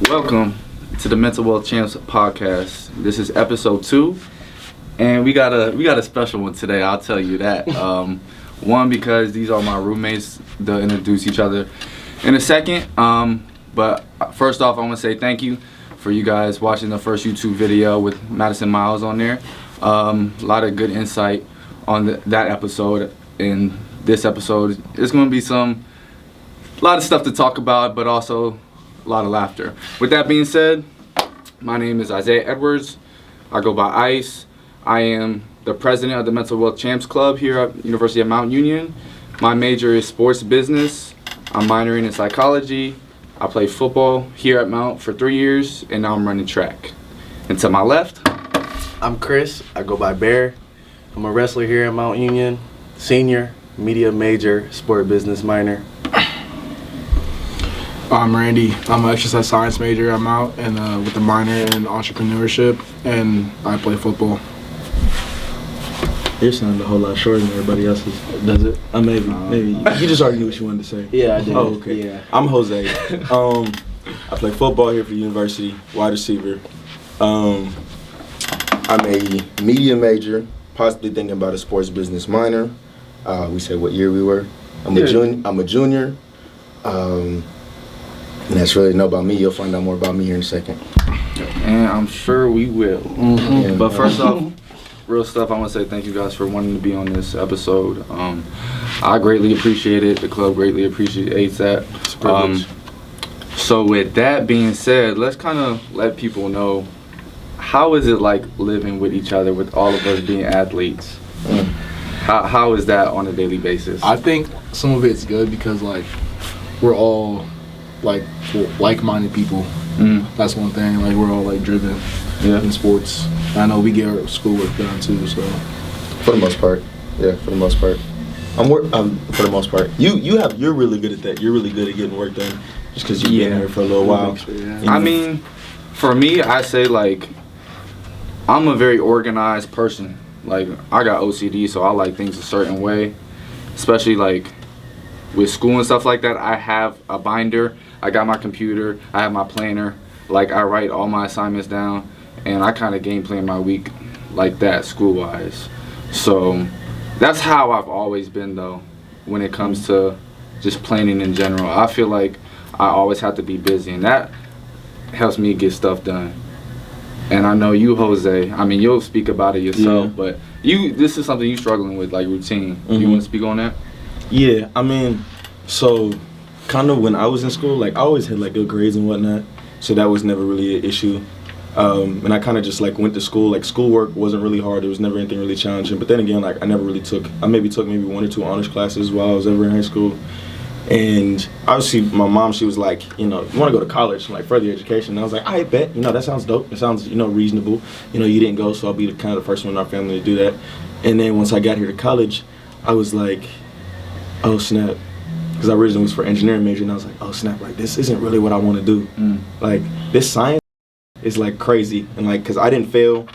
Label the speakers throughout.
Speaker 1: Welcome to the Mental Wealth Champs podcast. This is episode 2, and we got a special one today. I'll tell you that. One, because these are my roommates. They'll introduce each other in a second. But first off, I want to say thank you for you guys watching the first YouTube video with Madison Miles on there. A lot of good insight on that episode. In this episode, it's going to be a lot of stuff to talk about, but also a lot of laughter. With that being said, my name is Isaiah Edwards. I go by ICE. I am the president of the Mental Wealth Champs Club here at University of Mount Union. My major is sports business. I'm minoring in psychology. I played football here at Mount for 3 years, and now I'm running track. And to my left,
Speaker 2: I'm Chris. I go by Bear. I'm a wrestler here at Mount Union, senior, media major, sport business minor.
Speaker 3: I'm Randy. I'm an exercise science major. I'm out and with a minor in entrepreneurship, and I play football.
Speaker 4: Yours sounded a whole lot shorter than everybody else's. Does it? Maybe. You just already knew what you wanted to say.
Speaker 2: Yeah, I did.
Speaker 4: Oh, okay.
Speaker 2: Yeah.
Speaker 4: I'm Jose. I play football here for the university, wide receiver. I'm a media major, possibly thinking about a sports business minor. We said what year we were. I'm a junior. And that's really know about me. You'll find out more about me here in a second.
Speaker 1: and I'm sure we will.
Speaker 4: Mm-hmm.
Speaker 1: Yeah, but first off, real stuff, I want to say thank you guys for wanting to be on this episode. I greatly appreciate it. The club greatly appreciates that.
Speaker 4: It's a privilege.
Speaker 1: So with that being said, let's kind of let people know, how is it like living with each other, with all of us being athletes? How is that on a daily basis?
Speaker 3: I think some of it's good because we're all like-minded people. That's one thing. We're all driven in sports. I know we get our schoolwork done too. So
Speaker 4: For the most part, yeah. For the most part, for the most part, you're really good at that. You're really good at getting work done, just because you've been here for a little while.
Speaker 1: I mean, for me, I say I'm a very organized person. I got OCD, so I like things a certain way. Especially with school and stuff like that, I have a binder. I got my computer. I have my planner. I write all my assignments down, and I kind of game plan my week like that, school-wise. So that's how I've always been, though, when it comes to just planning in general. I feel like I always have to be busy, and that helps me get stuff done. And I know you, Jose, I mean, you'll speak about it yourself, but this is something you're struggling with, routine.
Speaker 4: Mm-hmm.
Speaker 1: You want to speak on that?
Speaker 4: Yeah, I mean, so kind of when I was in school, I always had good grades and whatnot, so that was never really an issue. And I kind of just went to school. Schoolwork wasn't really hard. There was never anything really challenging. But then again, I never really took 1 or 2 honors classes while I was ever in high school. And obviously, my mom, she was like, you want to go to college, further education. And I was like, I bet, that sounds dope. It sounds, reasonable. You didn't go, so I'll be the first one in our family to do that. And then once I got here to college, I was like, oh snap, because I originally was for engineering major, and I was like, oh snap, this isn't really what I want to do. This science is crazy, and because I didn't fail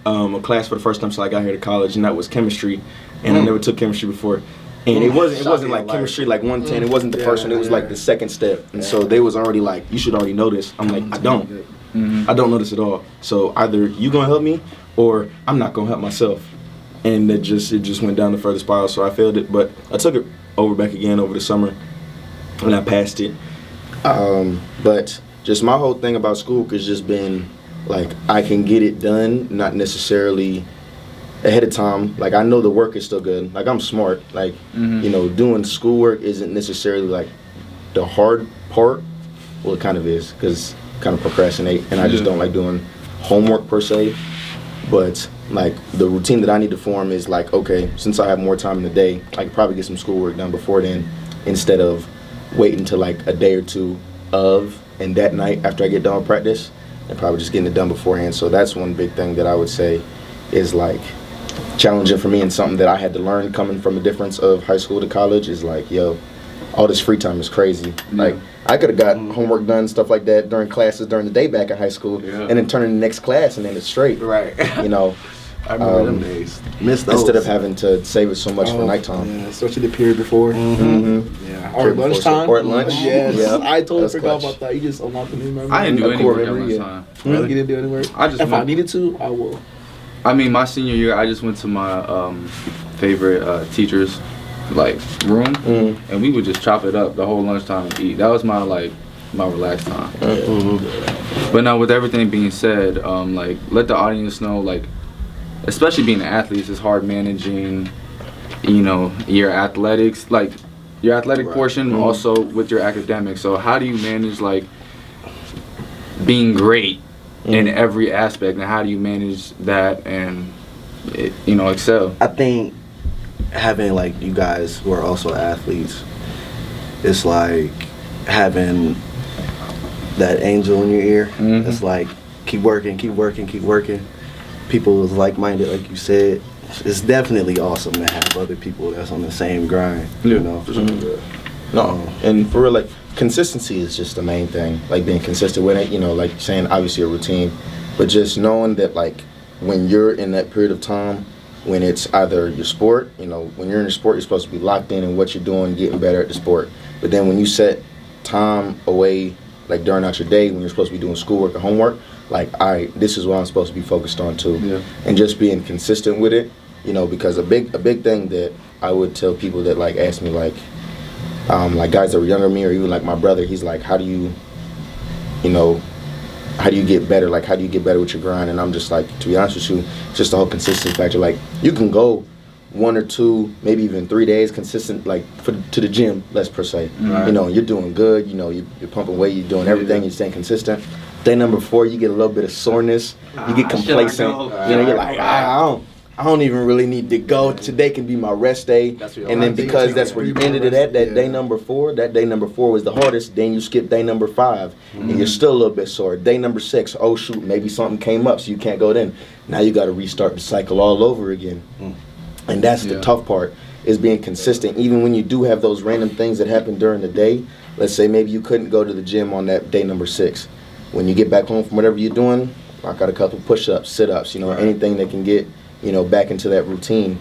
Speaker 4: a class for the first time till I got here to college, and that was chemistry, and I never took chemistry before, and it wasn't chemistry 110. It wasn't the first one. It was the second step, and so they was already you should already know this. I'm I don't know this at all. So either you gonna help me, or I'm not gonna help myself. And it just went down the further spiral, so I failed it. But I took it back again over the summer, and I passed it. But just my whole thing about school has just been, I can get it done, not necessarily ahead of time. I know the work is still good. I'm smart. Doing schoolwork isn't necessarily, the hard part. Well, it kind of is, because I kind of procrastinate, and I just don't like doing homework per se. But the routine that I need to form is okay, since I have more time in the day, I could probably get some schoolwork done before then, instead of waiting till a day or two and that night after I get done with practice, and probably just getting it done beforehand. So that's one big thing that I would say is challenging for me, and something that I had to learn coming from the difference of high school to college is all this free time is crazy. I could have got homework done, stuff like that, during classes during the day back in high school, and then turn in the next class, and then it's straight.
Speaker 2: Right. I remember them days. Missed those.
Speaker 4: Instead of having to save it so much for nighttime.
Speaker 3: Yeah, especially the period before. Yeah. Or lunchtime.
Speaker 4: Or at lunch.
Speaker 3: Yes.
Speaker 4: Yeah.
Speaker 3: I totally
Speaker 4: That's
Speaker 3: forgot
Speaker 4: clutch.
Speaker 3: about that. You just unlocked the new memory.
Speaker 1: I didn't do any work at
Speaker 3: memory,
Speaker 1: lunchtime.
Speaker 3: Really? You didn't do any work? If I needed to, I will.
Speaker 1: I mean, my senior year, I just went to my favorite teacher's like room, and we would just chop it up the whole lunchtime and eat. That was my relaxed time. But now, with everything being said, like let the audience know, like especially being athletes, it's hard managing, you know, your athletics, like your athletic portion, also with your academics. So how do you manage like being great in every aspect, and how do you manage that and you know, excel?
Speaker 2: I think having like you guys who are also athletes, it's like having that angel in your ear. It's like keep working, keep working, keep working. People is like-minded, like you said. It's definitely awesome to have other people that's on the same grind. You know.
Speaker 4: No, and for real, like consistency is just the main thing. Like being consistent with it, you know, like saying obviously a routine, but just knowing that like when you're in that period of time, when it's either your sport, you know, when you're in your sport, you're supposed to be locked in what you're doing, getting better at the sport. But then when you set time away, like during out your day when you're supposed to be doing schoolwork or homework, like, all right, this is what I'm supposed to be focused on too.
Speaker 1: Yeah.
Speaker 4: And just being consistent with it, you know, because a big thing that I would tell people that like ask me like guys that were younger than me or even like my brother, he's like, how do you get better? Like, how do you get better with your grind? And I'm just like, to be honest with you, it's just the whole consistency factor. Like, you can go 1 or 2, maybe even 3 days consistent, like to the gym, let's per se. You know, you're doing good. You know, you're pumping weight. You're doing everything. You're staying consistent. Day number 4, you get a little bit of soreness. You get complacent. You know, you're like, I don't even really need to go. Today can be my rest day. And then because that's where you ended it at, that day number 4, was the hardest. Then you skip day number 5, and you're still a little bit sore. Day number 6, oh shoot, maybe something came up, so you can't go then. Now you got to restart the cycle all over again. And that's the tough part, is being consistent. Even when you do have those random things that happen during the day, let's say maybe you couldn't go to the gym on that day number 6. When you get back home from whatever you're doing, knock out a couple push-ups, sit-ups, you know, anything that can get, you know, back into that routine,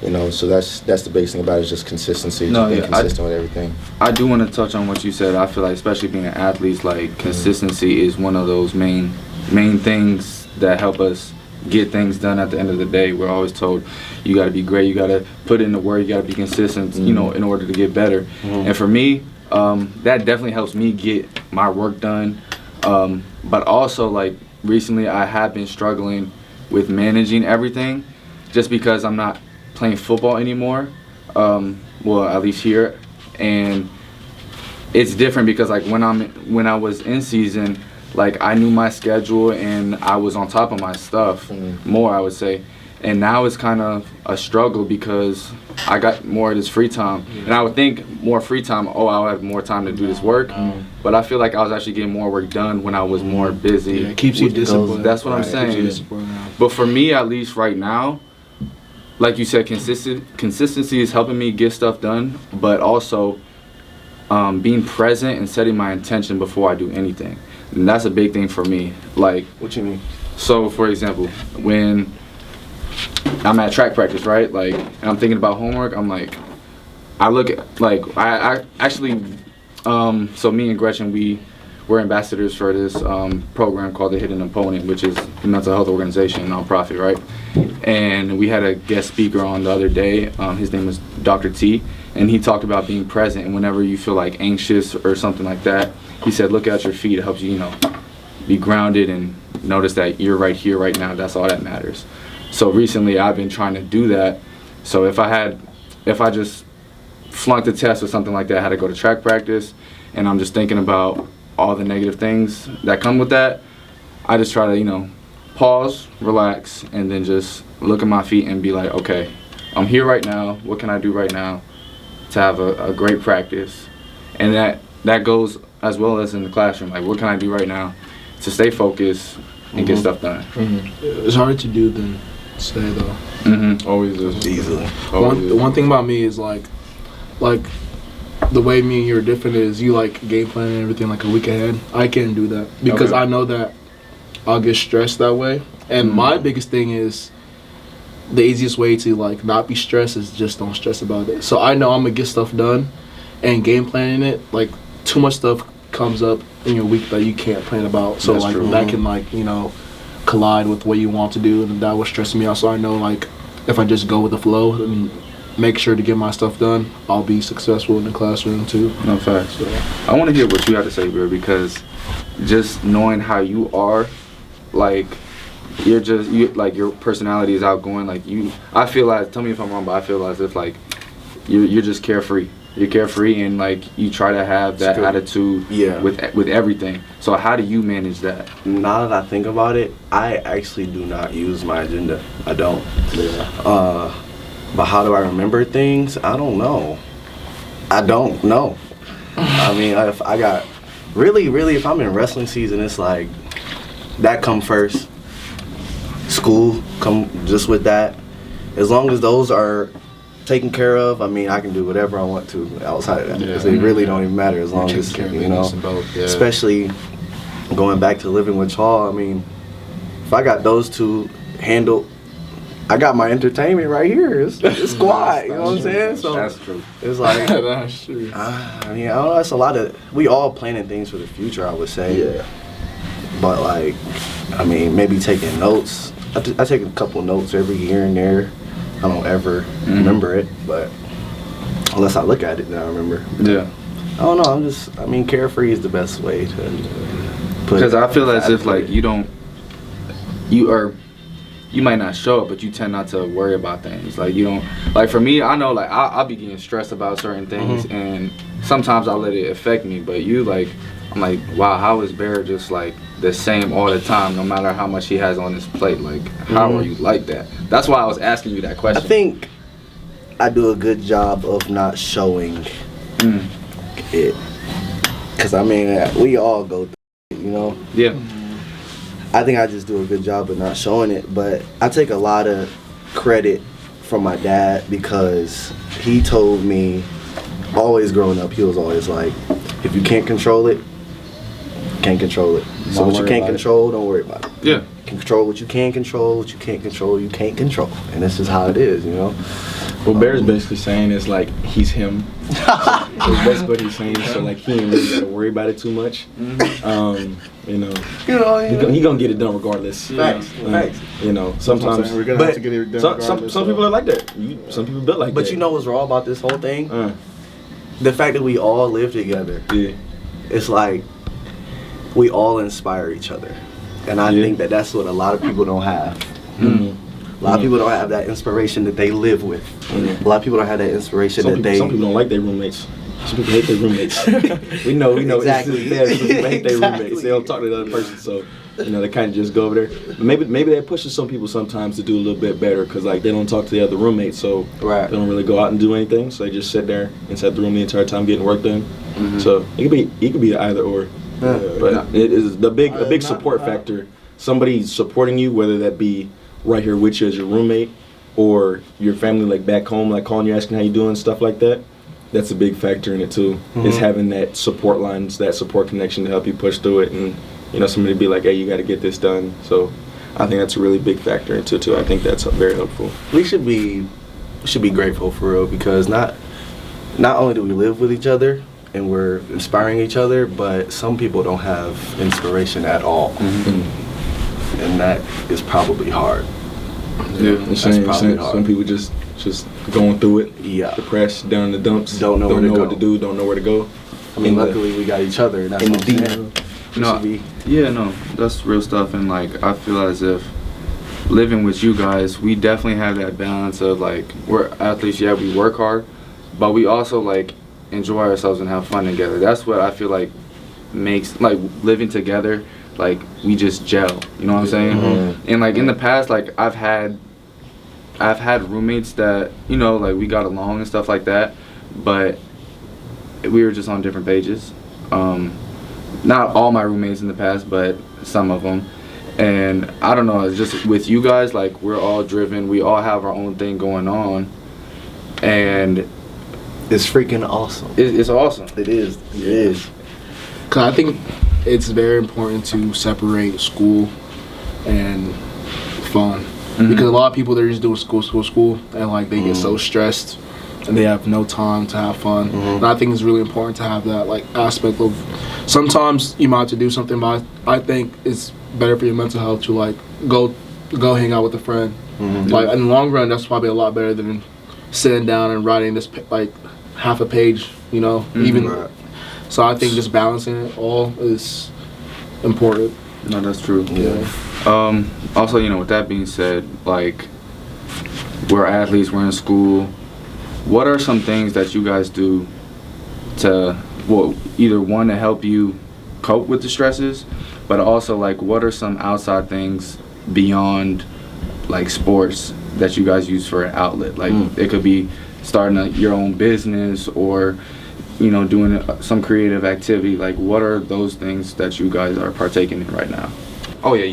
Speaker 4: you know. So that's the biggest thing about it, is just consistency, just being consistent with everything.
Speaker 1: I do want to touch on what you said. I feel like, especially being an athlete, like consistency is one of those main things that help us get things done at the end of the day. We're always told you got to be great, you got to put in the work, you got to be consistent, you know, in order to get better. And for me, that definitely helps me get my work done. But also, like, recently I have been struggling with managing everything, just because I'm not playing football anymore, well, at least here. And it's different because, like, when I was in season, like, I knew my schedule and I was on top of my stuff more, I would say. And now it's kind of a struggle because I got more of this free time. And I would think more free time, I'll have more time to do this work. But I feel like I was actually getting more work done when I was more busy.
Speaker 3: Yeah, it keeps you disciplined.
Speaker 1: That's what I'm saying. But for me, at least right now, like you said, consistency is helping me get stuff done, but also being present and setting my intention before I do anything. And that's a big thing for me. Like,
Speaker 2: What you mean?
Speaker 1: So, for example, when I'm at track practice, right? Like, and I'm thinking about homework, I'm like, I look at, like, I actually, so me and Gretchen, we're ambassadors for this program called The Hidden Opponent, which is a mental health organization, nonprofit, right? And we had a guest speaker on the other day. His name was Dr. T, and he talked about being present. And whenever you feel like anxious or something like that, he said, look at your feet. It helps you, you know, be grounded and notice that you're right here, right now. That's all that matters. So recently, I've been trying to do that. So if I just flunked a test or something like that, I had to go to track practice, and I'm just thinking about all the negative things that come with that, I just try to, you know, pause, relax, and then just look at my feet and be like, okay, I'm here right now. What can I do right now to have a great practice? And that goes as well as in the classroom. Like, what can I do right now to stay focused and get stuff done?
Speaker 3: It's harder to do than say, though.
Speaker 1: Always is.
Speaker 2: Easily.
Speaker 3: One thing about me is like the way me and you are different is you like game plan and everything like a week ahead. I can't do that because I know that I'll get stressed that way. And my biggest thing is the easiest way to like not be stressed is just don't stress about it. So I know I'm gonna get stuff done, and game planning it, like too much stuff comes up in your week that you can't plan about. So
Speaker 1: That's
Speaker 3: like
Speaker 1: true.
Speaker 3: that can like, you know, collide with what you want to do, and that was stressing me out. So I know like if I just go with the flow and make sure to get my stuff done, I'll be successful in the classroom too.
Speaker 1: No facts. So, I want to hear what you have to say, bro, because just knowing how you are, like like your personality is outgoing. Like I feel like, tell me if I'm wrong, but I feel as if like you're just carefree. You're carefree and like you try to have that attitude with everything. So how do you manage that?
Speaker 2: Now that I think about it, I actually do not use my agenda. I don't.
Speaker 1: Yeah.
Speaker 2: But how do I remember things? I don't know. I don't know. I mean, if I got really, if I'm in wrestling season, it's like that come first. School come just with that. As long as those are taken care of, I mean, I can do whatever I want to outside of that, because they really don't even matter as long as, you know, especially going back to living with y'all. I mean, if I got those two handled, I got my entertainment right here. It's quiet, you know what I'm saying? So
Speaker 1: that's true.
Speaker 2: It's like,
Speaker 3: That's true.
Speaker 2: I mean, I don't know, that's a lot of, we all planning things for the future, I would say.
Speaker 4: Yeah.
Speaker 2: But like, I mean, maybe taking notes. I take a couple notes every here and there. I don't ever remember it, but unless I look at it, then I remember.
Speaker 1: Yeah.
Speaker 2: I don't know. I mean, carefree is the best way to put.
Speaker 1: Because I feel as if like you might not show it, but you tend not to worry about things. Like you don't, like for me, I know like I'll be getting stressed about certain things, and sometimes I let it affect me. But you like, I'm like, wow, how is Bear just like the same all the time, no matter how much he has on his plate? Like, how are you like that? That's why I was asking you that question.
Speaker 2: I think I do a good job of not showing it, because I mean, we all go through it, you know.
Speaker 1: Yeah.
Speaker 2: I think I just do a good job of not showing it, but I take a lot of credit from my dad, because he told me, always growing up, he was always like, if you can't control it, can't control it. So what you can't control, don't worry about it.
Speaker 1: Yeah.
Speaker 2: Control what you can control, what you can't control, you can't control. And this is how it is, you know?
Speaker 4: What Bear's basically saying is like he's him. So that's what he's saying. So like he ain't really gotta worry about it too much. You know, he gonna get it done regardless.
Speaker 2: Facts.
Speaker 4: You know, sometimes
Speaker 3: We're gonna have to get it done.
Speaker 4: some people are like that. Some people built like that.
Speaker 2: But you know what's wrong about this whole thing? The fact that we all live together.
Speaker 4: Yeah.
Speaker 2: It's like we all inspire each other. And I think that that's what a lot of people don't have. A lot of people don't have that inspiration that they live with. A lot of people don't have that inspiration
Speaker 4: Some people don't like their roommates. Some people hate their roommates. we know.
Speaker 2: Exactly.
Speaker 4: Some people hate their roommates. They don't talk to the other person, so you know they kind of just go over there. But maybe that pushes some people sometimes to do a little bit better, because like they don't talk to the other roommates, so they don't really go out and do anything. So they just sit there inside the room the entire time getting work done. So it could be either or. But it is a big support factor. Somebody supporting you, whether that be right here with you as your roommate, or your family like back home, like calling you, asking how you doing, stuff like that. That's a big factor in it too. Is having that support lines, that support connection to help you push through it, and you know somebody be like, hey, you got to get this done. So I think that's a really big factor into it too. I think that's very helpful.
Speaker 2: We should be grateful for real, because not only do we live with each other and we're inspiring each other, but some people don't have inspiration at all. And that is probably hard.
Speaker 1: Yeah,
Speaker 2: that's probably hard.
Speaker 4: Some people just going through it.
Speaker 2: Yeah.
Speaker 4: Depressed, down in the dumps.
Speaker 2: Don't know
Speaker 4: what to do. Don't know where to go.
Speaker 2: I mean, luckily we got each other. And that's
Speaker 4: in the
Speaker 2: deep.
Speaker 1: No, that's real stuff. And like, I feel as if living with you guys, we definitely have that balance of like, we're athletes. Yeah, we work hard, but we also like enjoy ourselves and have fun together. That's what I feel like makes like living together. Like we just gel, you know what I'm saying? And like in the past, like I've had roommates that, you know, like we got along and stuff like that, but we were just on different pages. Not all my roommates in the past, but some of them. And I don't know, it's just with you guys, like we're all driven, we all have our own thing going on, and
Speaker 2: it's freaking awesome.
Speaker 1: It's awesome.
Speaker 2: It is. It is.
Speaker 3: Cause I think it's very important to separate school and fun. because a lot of people, they're just doing school, and like they get so stressed and they have no time to have fun. And I think it's really important to have that like aspect of, sometimes you might have to do something, but I think it's better for your mental health to like go hang out with a friend. Like in the long run, that's probably a lot better than sitting down and writing this like half a page, you know. So I think just balancing it all is important.
Speaker 1: No, that's true.
Speaker 3: Yeah.
Speaker 1: Also, you know, with that being said, like, we're athletes, we're in school. What are some things that you guys do to, well, either one, to help you cope with the stresses, but also, like, what are some outside things beyond, like, sports that you guys use for an outlet? Like, it could be starting your own business, or, you know, doing some creative activity. Like, what are those things that you guys are partaking in right now? Oh yeah.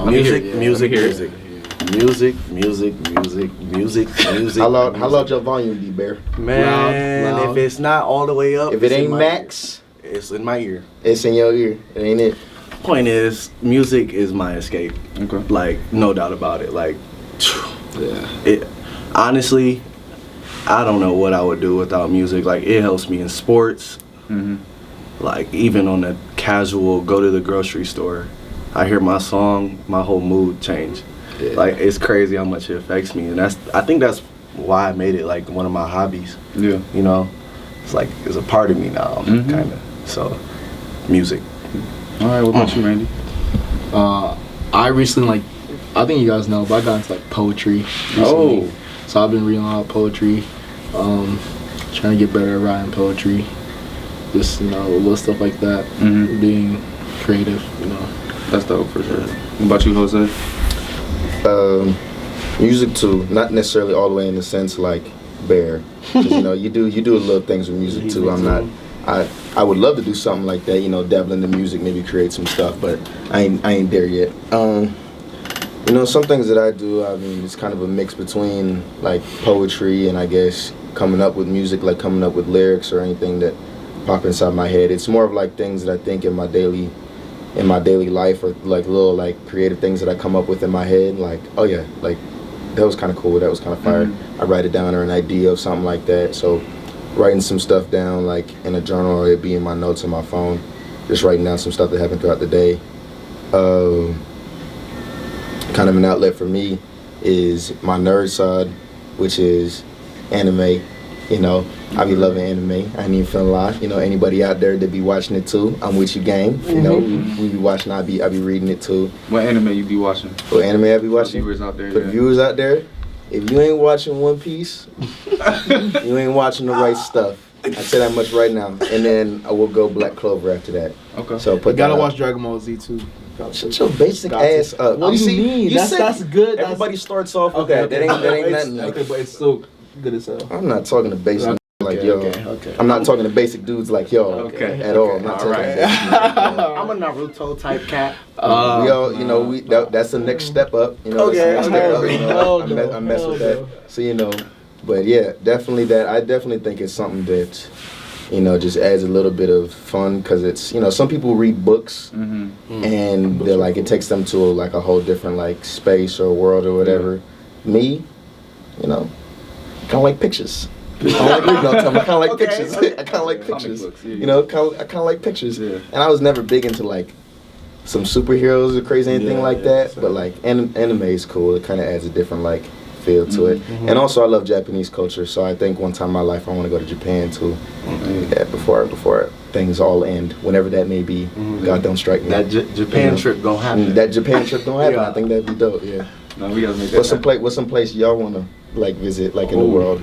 Speaker 2: Music.
Speaker 5: How loud your volume be, Bear?
Speaker 2: Man,
Speaker 3: Loud.
Speaker 2: if it's not all the way up,
Speaker 5: If it
Speaker 2: it's in
Speaker 5: ain't
Speaker 2: my
Speaker 5: max,
Speaker 2: ear. It's in my ear.
Speaker 5: it's in your ear. It ain't it.
Speaker 2: Point is, music is my escape.
Speaker 1: Okay.
Speaker 2: Like, no doubt about it. Like,
Speaker 3: Yeah.
Speaker 2: it honestly, I don't know what I would do without music. Like, it helps me in sports. Like, even on a casual go to the grocery store, I hear my song, my whole mood change. Like, it's crazy how much it affects me, and I think that's why I made it like one of my hobbies.
Speaker 1: Yeah.
Speaker 2: You know, it's like it's a part of me now, kind of. So, music.
Speaker 1: All right. What about you, Randy?
Speaker 3: I recently, like, I think you guys know, but I got into like poetry recently.
Speaker 1: Oh.
Speaker 3: So I've been reading a lot of poetry, trying to get better at writing poetry, just, you know, little stuff like that, being creative, you know.
Speaker 1: That's dope for sure. What about you, Jose?
Speaker 5: Music too, not necessarily all the way in the sense like Bear. 'Cause, you know, you do little things with music too. I would love to do something like that, you know, dabble into music, maybe create some stuff, but I ain't there yet. You know, some things that I do, I mean, it's kind of a mix between like poetry and I guess coming up with music, like coming up with lyrics or anything that pop inside my head. It's more of like things that I think in my daily life, or like little like creative things that I come up with in my head. Like, oh yeah, like that was kind of cool. That was kind of fire. I write it down, or an idea of something like that. So writing some stuff down like in a journal, or it'd be in my notes on my phone. Just writing down some stuff that happened throughout the day. Kind of an outlet for me is my nerd side, which is anime. You know, I be loving anime. I ain't even finna lie. You know, anybody out there that be watching it too, I'm with you, gang. You know, we be watching. I be reading it too.
Speaker 1: What anime you be watching?
Speaker 5: What anime I be watching?
Speaker 1: For the viewers out there.
Speaker 5: For the viewers out there, if you ain't watching One Piece, you ain't watching the right stuff. I say that much right now. And then I will go Black Clover after that.
Speaker 1: Okay.
Speaker 5: So
Speaker 3: You gotta watch Dragon Ball Z too.
Speaker 5: Shut your basic ass up.
Speaker 3: What do you mean? That's good.
Speaker 2: Everybody starts off with
Speaker 3: Okay,
Speaker 2: that. That ain't nothing.
Speaker 3: Okay, but it's still good as hell.
Speaker 5: I'm not talking to basic like yo.
Speaker 3: Okay.
Speaker 5: I'm not talking to basic dudes like yo at all. I'm not talking to basic dudes like yo.
Speaker 2: I'm a Naruto type cat.
Speaker 5: We all, you know, that's the next step up. You know, that's the next step up, you know, I mess with that. So, you know, but yeah, definitely that. I definitely think it's something that, you know, just adds a little bit of fun, because it's, you know, some people read books and they're like, it takes them to like a whole different like space or world or whatever. Me, you know, kind of like pictures. I don't like reading all the time. I kind of like pictures. I kind of like pictures.
Speaker 1: Books, yeah.
Speaker 5: You know, I kind of like pictures.
Speaker 1: Yeah.
Speaker 5: And I was never big into like some superheroes or crazy anything like that. But like anime is cool. It kind of adds a different like feel to it. And also I love Japanese culture. So I think one time in my life I want to go to Japan too. Yeah, before things all end, whenever that may be. God don't strike me.
Speaker 2: That Japan trip gonna happen.
Speaker 5: That Japan trip gonna happen. I think that'd be dope. Yeah.
Speaker 1: No, we gotta make that.
Speaker 5: What's some place y'all wanna like visit like in the world?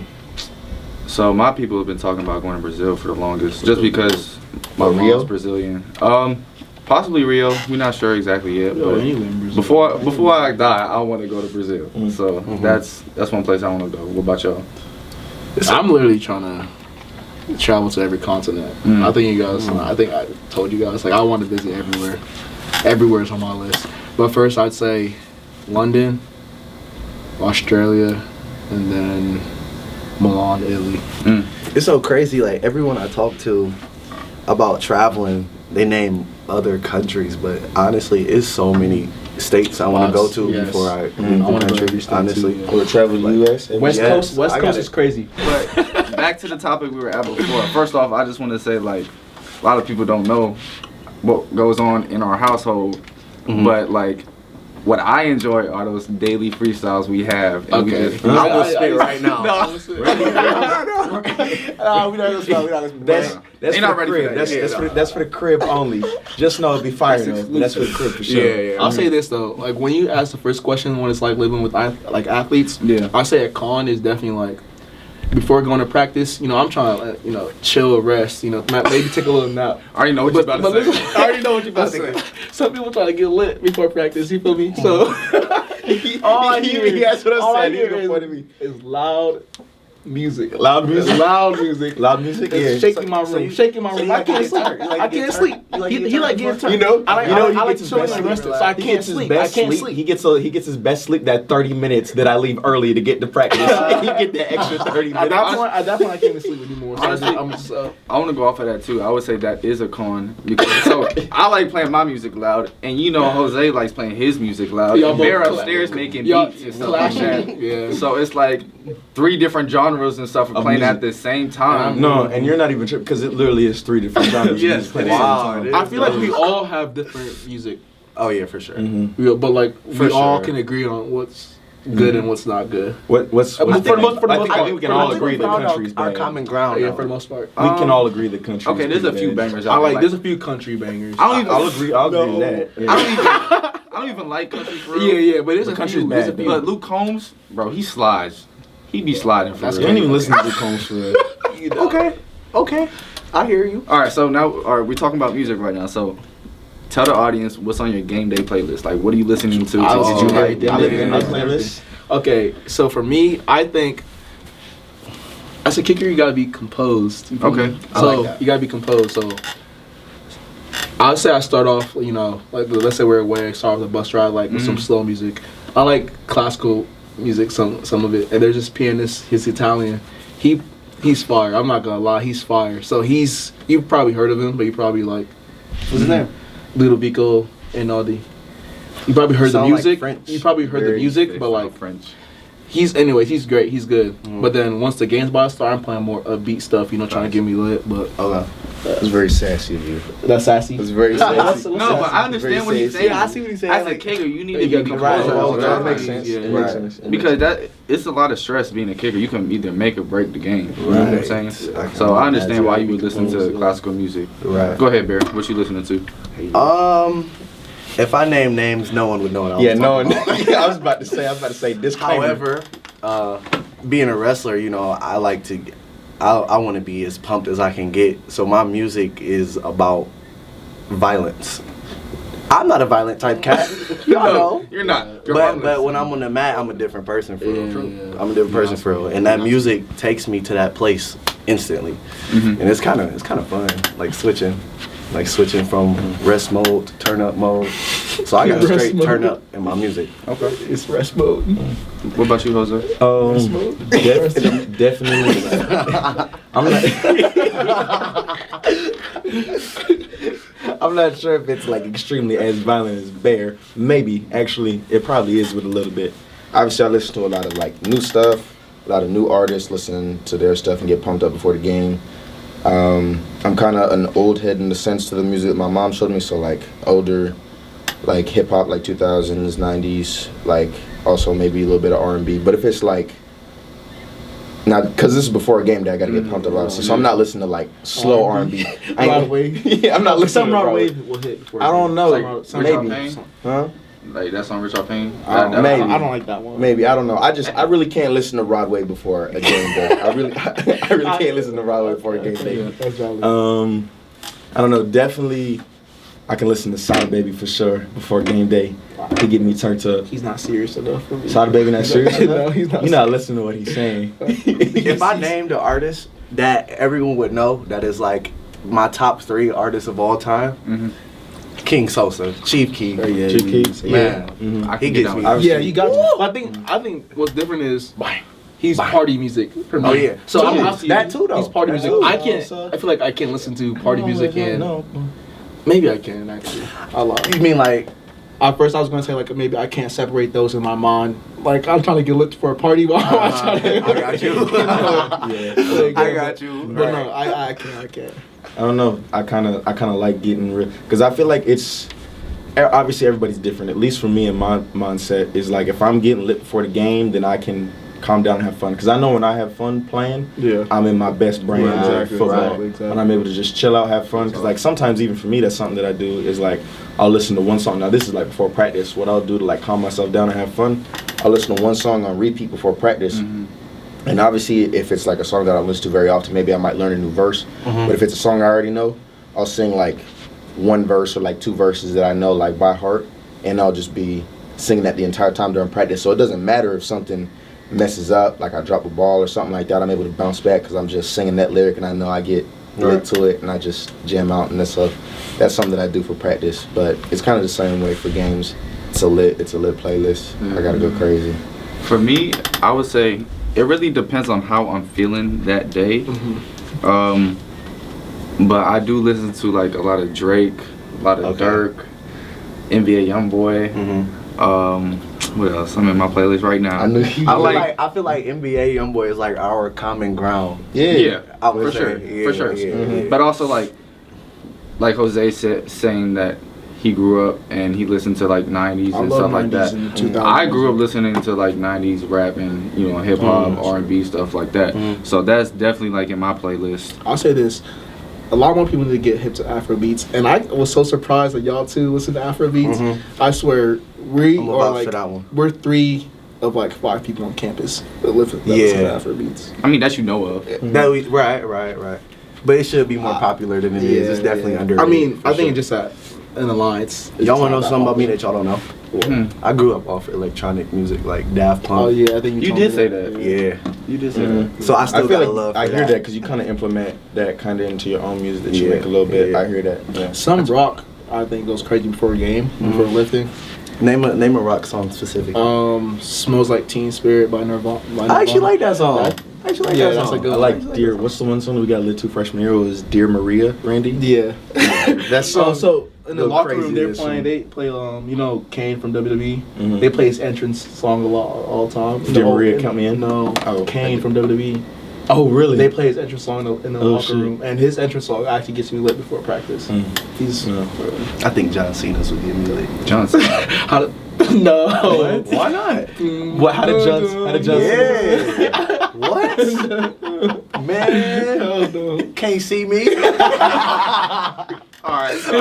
Speaker 1: So my people have been talking about going to Brazil for the longest, just because my
Speaker 5: Rio?
Speaker 1: mom's Brazilian. Possibly Rio. We're not sure exactly yet. But
Speaker 3: anywhere in Brazil.
Speaker 1: before I die, I want to go to Brazil. So that's one place I want to go. What about y'all?
Speaker 3: I'm literally trying to travel to every continent. I think you guys. I think I told you guys, like, I want to visit everywhere. Everywhere is on my list. But first, I'd say London, Australia, and then Milan, Italy.
Speaker 2: It's so crazy. Like, everyone I talk to about traveling, they name other countries, but honestly, it's so many states I want to go to
Speaker 3: Yes.
Speaker 2: before I leave
Speaker 3: I
Speaker 2: the
Speaker 3: want to go to
Speaker 2: country.
Speaker 3: every state
Speaker 2: Honestly,
Speaker 3: too,
Speaker 5: Or travel to the U.S.
Speaker 3: West
Speaker 2: Yes,
Speaker 3: Coast. West
Speaker 2: I got
Speaker 3: Coast
Speaker 2: it.
Speaker 3: is crazy.
Speaker 1: But back to the topic we were at before. First off, I just want to say, like, a lot of people don't know what goes on in our household, but like, what I enjoy are those daily freestyles we have. And we
Speaker 3: Okay.
Speaker 1: just,
Speaker 2: I'm gonna spit right now.
Speaker 3: No,
Speaker 2: We not gonna spit. We not gonna spit.
Speaker 4: That's
Speaker 1: They
Speaker 4: for
Speaker 1: not
Speaker 4: the
Speaker 1: ready for
Speaker 4: crib.
Speaker 1: that.
Speaker 4: That's for the crib only. Just know it'd be fire though. But that's for the crib for sure.
Speaker 3: I'll say this though, like when you ask the first question, what it's like living with like athletes, I say a con is definitely like before going to practice. I'm trying to chill, rest. Maybe take a little nap.
Speaker 1: I already know what you're about to say.
Speaker 3: Listen, I already know what you're about to say. Some people try to get lit before practice. You feel me? So all I hear,
Speaker 4: That's what
Speaker 3: all
Speaker 4: I
Speaker 3: I
Speaker 4: said.
Speaker 3: hear
Speaker 4: He's gonna point at me.
Speaker 3: is loud music.
Speaker 4: Loud music.
Speaker 3: Loud music.
Speaker 4: Loud music. Yeah.
Speaker 3: It's shaking my room. Shaking my
Speaker 2: so
Speaker 3: room.
Speaker 2: you
Speaker 3: I
Speaker 2: like
Speaker 3: can't
Speaker 2: to get
Speaker 3: sleep.
Speaker 2: turned. You like
Speaker 3: I
Speaker 2: to get
Speaker 3: can't
Speaker 2: turned.
Speaker 3: sleep.
Speaker 2: You like to
Speaker 3: He
Speaker 2: get
Speaker 3: like
Speaker 2: turned.
Speaker 3: getting turned.
Speaker 4: You know,
Speaker 3: I like
Speaker 4: he gets his
Speaker 3: chilling
Speaker 4: best
Speaker 3: and
Speaker 4: sleep.
Speaker 3: resting. So I
Speaker 4: He
Speaker 3: can't
Speaker 4: gets his
Speaker 3: sleep.
Speaker 4: best
Speaker 3: I can't
Speaker 4: sleep.
Speaker 3: sleep.
Speaker 4: He gets his best sleep that 30 minutes that I leave early to get to practice. He get that extra 30
Speaker 3: At
Speaker 4: minutes.
Speaker 3: that point, I can't even sleep anymore. So
Speaker 1: Honestly,
Speaker 3: I'm just
Speaker 1: I want to go off of that too. I would say that is a con. Because, so I like playing my music loud, and Jose likes playing his music loud.
Speaker 3: Y'all
Speaker 1: And they're
Speaker 3: both
Speaker 1: upstairs making
Speaker 3: y'all
Speaker 1: beats and stuff like
Speaker 3: clashing.
Speaker 1: that.
Speaker 3: Yeah.
Speaker 1: So it's like 3 different genres and stuff are
Speaker 4: Of
Speaker 1: playing
Speaker 4: music.
Speaker 1: at the same time.
Speaker 4: No, and you're not even tripping because it literally is 3 different genres.
Speaker 1: Yes,
Speaker 4: You just play
Speaker 1: it
Speaker 4: at the same
Speaker 2: Wow,
Speaker 4: time.
Speaker 2: it is.
Speaker 3: I feel like we all have different music,
Speaker 2: Oh yeah, for sure.
Speaker 3: but like
Speaker 2: For
Speaker 3: we all
Speaker 2: sure.
Speaker 3: can agree on what's good and what's not good.
Speaker 4: What's
Speaker 3: For the
Speaker 4: bad?
Speaker 3: most- for the
Speaker 4: I
Speaker 3: most
Speaker 4: think
Speaker 3: part-
Speaker 4: we can
Speaker 3: for the
Speaker 4: all
Speaker 3: most
Speaker 4: agree the
Speaker 2: Found
Speaker 4: country's
Speaker 2: our
Speaker 4: bad.
Speaker 2: common ground.
Speaker 3: Yeah,
Speaker 2: now.
Speaker 3: for the most part.
Speaker 4: We can all agree the country.
Speaker 1: Okay, there's a few bangers out
Speaker 3: I
Speaker 1: there.
Speaker 3: like there's a few country bangers.
Speaker 1: I don't even.
Speaker 4: I'll agree. I'll agree with that.
Speaker 1: I don't even like country for real.
Speaker 3: Yeah, but it's
Speaker 4: The
Speaker 3: a
Speaker 4: country's
Speaker 3: few.
Speaker 4: bad,
Speaker 3: There's a few.
Speaker 1: But Luke Combs, bro, he slides. He be sliding for
Speaker 3: That's
Speaker 4: You
Speaker 1: real.
Speaker 4: don't even listen to the Combs for real.
Speaker 2: Okay, I hear you.
Speaker 1: All right, so now, we're talking about music right now. So, tell the audience what's on your game day playlist. Like, what are you listening to?
Speaker 3: Oh,
Speaker 1: Did you
Speaker 3: right.
Speaker 4: I live in my
Speaker 3: Yeah.
Speaker 4: playlist.
Speaker 3: Okay, so for me, I think as a kicker, you gotta be composed. You feel
Speaker 1: Okay.
Speaker 3: me?
Speaker 2: I
Speaker 3: So
Speaker 2: like that.
Speaker 3: you gotta be composed. So I'd say I start off, like let's say we're away, start with a bus ride, like with some slow music. I like classical music, some of it, and there's this pianist. He's Italian. He's fire. I'm not gonna lie, he's fire. So you've probably heard of him, but you probably like
Speaker 2: What's his name?
Speaker 3: Ludovico Einaudi. You probably heard the
Speaker 2: Sound like
Speaker 3: music.
Speaker 2: French.
Speaker 3: You probably heard the music, but like
Speaker 1: French.
Speaker 3: he's great. He's good. But then once the game's about to start, I'm playing more upbeat stuff. Trying to get me lit. But
Speaker 2: Okay.
Speaker 5: It's very sassy of you.
Speaker 3: that's sassy.
Speaker 5: It's very sassy.
Speaker 1: No, but I understand what he's
Speaker 5: Very
Speaker 1: saying.
Speaker 2: Yeah, I see what he's saying.
Speaker 1: As a
Speaker 2: Like,
Speaker 1: kicker, you need
Speaker 3: you
Speaker 1: to
Speaker 3: gotta
Speaker 1: be
Speaker 3: be
Speaker 1: composed.
Speaker 3: composed.
Speaker 1: all the
Speaker 3: That
Speaker 1: time.
Speaker 3: makes sense.
Speaker 4: Yeah,
Speaker 3: Yeah.
Speaker 4: it makes sense.
Speaker 1: Because it's a lot of stress being a kicker. You can either make or break the game. You know what I'm
Speaker 2: Right.
Speaker 1: saying?
Speaker 2: I can
Speaker 1: So I understand
Speaker 2: imagine.
Speaker 1: why you would listen to classical music.
Speaker 2: Right.
Speaker 1: Go ahead, Bear. What you listening to?
Speaker 2: If I name names, no one would know what I was
Speaker 4: Yeah, no,
Speaker 2: talking about.
Speaker 4: I was about to say disclaimer.
Speaker 2: However, being a wrestler, I like to, I want to be as pumped as I can get. So my music is about violence. I'm not a violent type cat. Y'all know.
Speaker 1: You're not. You're
Speaker 2: But
Speaker 1: harmless.
Speaker 2: when I'm on the mat, I'm a different person for real.
Speaker 3: Yeah.
Speaker 2: I'm a different person for real, and that music takes me to that place instantly, and it's kind of fun, like switching from rest mode to turn up mode. So I got
Speaker 3: Rest
Speaker 2: straight
Speaker 3: mode.
Speaker 2: turn up in my music.
Speaker 1: Okay.
Speaker 3: It's rest mode.
Speaker 1: What about you, Jose?
Speaker 4: Definitely. I'm not sure if it's like extremely as violent as Bear. Maybe actually, it probably is with a little bit.
Speaker 5: Obviously, I listen to a lot of like new stuff, a lot of new artists, listen to their stuff and get pumped up before the game. I'm kind of an old head in the sense to the music that my mom showed me, so like older, like hip hop, like 2000s, 90s, like also maybe a little bit of R&B. But if it's like, not because this is before a game day, I gotta get pumped up obviously. So I'm not listening to like slow R&B.
Speaker 3: Broadway.
Speaker 5: Yeah, I'm not listening to Broadway.
Speaker 3: will hit. Before
Speaker 4: I don't know.
Speaker 1: Like,
Speaker 4: maybe.
Speaker 1: Payne?
Speaker 5: Huh?
Speaker 1: Like that song, Richard Payne?
Speaker 5: Maybe.
Speaker 3: I don't like that one.
Speaker 5: Maybe, I don't know. I really can't listen to Broadway before a game day. I really can't listen to Broadway before a game day.
Speaker 3: That's valid.
Speaker 4: I don't know. Definitely, I can listen to Sada Baby for sure before game day to get me turned up.
Speaker 3: He's not serious enough for me.
Speaker 4: Sada Baby not serious
Speaker 3: No,
Speaker 4: enough?
Speaker 3: he's not
Speaker 4: You're not listening to what he's saying.
Speaker 2: If I named an artist that everyone would know, that is like my top 3 artists of all time, King Sosa, Chief Keef.
Speaker 4: Oh, yeah,
Speaker 5: Chief Keef.
Speaker 2: Man,
Speaker 1: I
Speaker 2: he
Speaker 1: can
Speaker 2: gets
Speaker 1: get
Speaker 2: me.
Speaker 1: down with
Speaker 3: Yeah, you got to. I think what's different is he's party music for me.
Speaker 2: Oh, yeah.
Speaker 3: So I'm
Speaker 2: Too.
Speaker 3: not
Speaker 2: That too, though.
Speaker 3: He's party
Speaker 2: That
Speaker 3: music.
Speaker 2: too.
Speaker 3: I can't. I feel like I can't listen to party music and maybe I can actually. I lie.
Speaker 2: You mean like
Speaker 3: At first, I was gonna say like maybe I can't separate those in my mind. Like I'm trying to get lit for a party while I'm trying to.
Speaker 2: I got you. I got you.
Speaker 3: But no, I can't.
Speaker 4: I don't know. I kind of like getting real because I feel like it's obviously everybody's different. At least for me and my mindset is like if I'm getting lit before the game, then I can calm down and have fun. Because I know when I have fun playing, I'm in my best brain of football. When I'm able to just chill out, have fun. Because like sometimes even for me, that's something that I do is like I'll listen to one song. Now this is like before practice. What I'll do to like calm myself down and have fun, I'll listen to one song on repeat before practice. And obviously, if it's like a song that I listen to very often, maybe I might learn a new verse. But if it's a song I already know, I'll sing like one verse or like two verses that I know like by heart, and I'll just be singing that the entire time during practice. So it doesn't matter if something messes up, like I drop a ball or something like that, I'm able to bounce back because I'm just singing that lyric and I know I get lit to it and I just jam out, and that's something that I do for practice. But it's kind of the same way for games. It's a lit playlist. I gotta go crazy.
Speaker 1: For me, I would say it really depends on how I'm feeling that day. But I do listen to like a lot of Drake, a lot of Dirk, NBA YoungBoy. What else? I'm in my playlist right now.
Speaker 2: I feel like NBA YoungBoy is like our common ground.
Speaker 1: Yeah,
Speaker 2: I would
Speaker 1: for
Speaker 2: say.
Speaker 1: sure, for sure. But also like Jose said, saying that he grew up and he listened to like 90s and stuff like that. I grew up listening to like 90s rap and hip hop, R&B, stuff like that. So that's definitely like in my playlist.
Speaker 3: I'll say this. A lot more people need to get hip to Afro beats, and I was so surprised that y'all too listen to Afro beats. I swear, we're 3 of like 5 people on campus that listen to Afro beats.
Speaker 1: I mean, that you know of.
Speaker 2: Right. But it should be more popular than it is. It's definitely underrated.
Speaker 3: I mean, I think just that in the lines.
Speaker 2: Y'all want to know something about me that y'all don't know? I grew up off electronic music like Daft Punk.
Speaker 3: Oh yeah, I think
Speaker 1: you did say that.
Speaker 2: Yeah,
Speaker 1: you did say that.
Speaker 2: So I still got
Speaker 4: like
Speaker 2: love.
Speaker 4: I hear that because you kind of implement that kind of into your own music that you make a little bit. I hear that. Yeah.
Speaker 3: Some rock I think goes crazy before a game, before lifting.
Speaker 2: Name a rock song specific.
Speaker 3: Smells Like Teen Spirit by Nirvana.
Speaker 2: I actually like that song. That song.
Speaker 3: That's a good
Speaker 4: I like Dear. What's the one song that we got lit to freshman year? Was Dear Maria, Randy?
Speaker 3: Yeah.
Speaker 2: That song.
Speaker 3: So in the locker room,
Speaker 2: crazy
Speaker 3: they play Kane from WWE. They play his entrance song a lot all the time.
Speaker 4: Dear Maria, Count Me In?
Speaker 3: No, Kane from WWE.
Speaker 4: Oh, really?
Speaker 3: They play his entrance song in the locker room, and his entrance song actually gets me lit before practice. He's.
Speaker 2: I think John Cena's would get me lit.
Speaker 1: John Cena.
Speaker 3: No.
Speaker 2: What? Why not?
Speaker 3: What? How did John?
Speaker 2: Yeah. What? Man, can't see me.
Speaker 1: Alright, so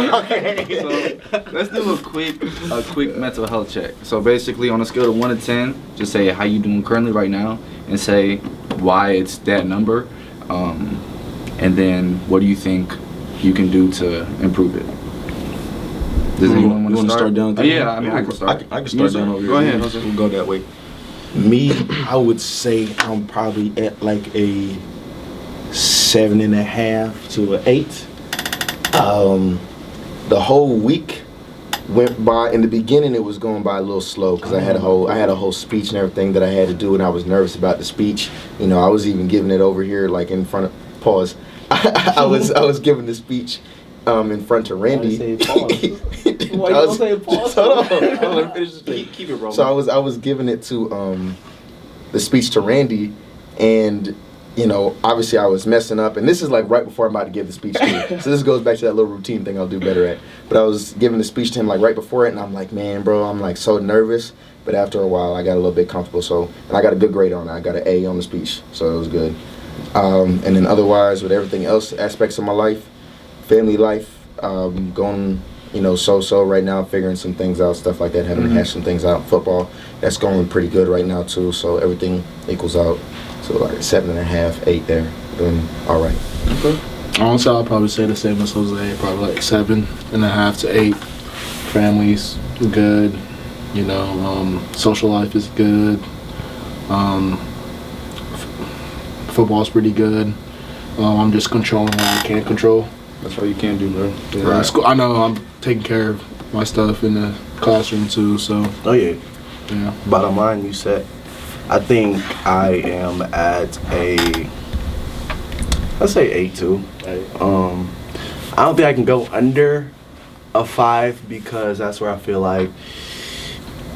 Speaker 1: let's do a quick mental health check. So basically on a scale of 1 to 10, just say how you doing currently right now and say why it's that number. And then what do you think you can do to improve it? Does anyone want to start
Speaker 4: down?
Speaker 1: Yeah, I mean I can start.
Speaker 4: I can start down over here.
Speaker 1: Go ahead, Jose.
Speaker 4: We'll go that way. Me, I would say I'm probably at like a 7.5 to an 8.
Speaker 5: The whole week went by. In the beginning, it was going by a little slow because I had a whole speech and everything that I had to do, and I was nervous about the speech. I was even giving it over here, like in front of pause. I was giving the speech in front of Randy.
Speaker 3: Why you say pause?
Speaker 5: Hold on. Let me finish this.
Speaker 1: Keep it rolling.
Speaker 5: So I was giving it to the speech to Randy, and obviously I was messing up, and this is like right before I'm about to give the speech to him. So this goes back to that little routine thing I'll do better at. But I was giving the speech to him like right before it, and I'm like, man, bro, I'm like so nervous. But after a while, I got a little bit comfortable. And I got a good grade on it. I got an A on the speech, so it was good. And then otherwise, with everything else, aspects of my life, family life, going, so right now, figuring some things out, stuff like that, having to hash some things out. Football, that's going pretty good right now too. So everything equals out. So like 7.5, 8 there, doing all right.
Speaker 3: Okay. Honestly, I'll probably say the same as Jose. Probably like 7.5 to 8. Family's good. Social life is good. Football's pretty good. I'm just controlling what I can't control.
Speaker 1: That's all you can do, bro.
Speaker 3: Yeah. Right. School, I know I'm taking care of my stuff in the classroom too. So.
Speaker 2: Oh yeah.
Speaker 3: Yeah.
Speaker 2: Bottom line, you said. I think I am at let's say 8 too. I don't think I can go under a 5 because that's where I feel like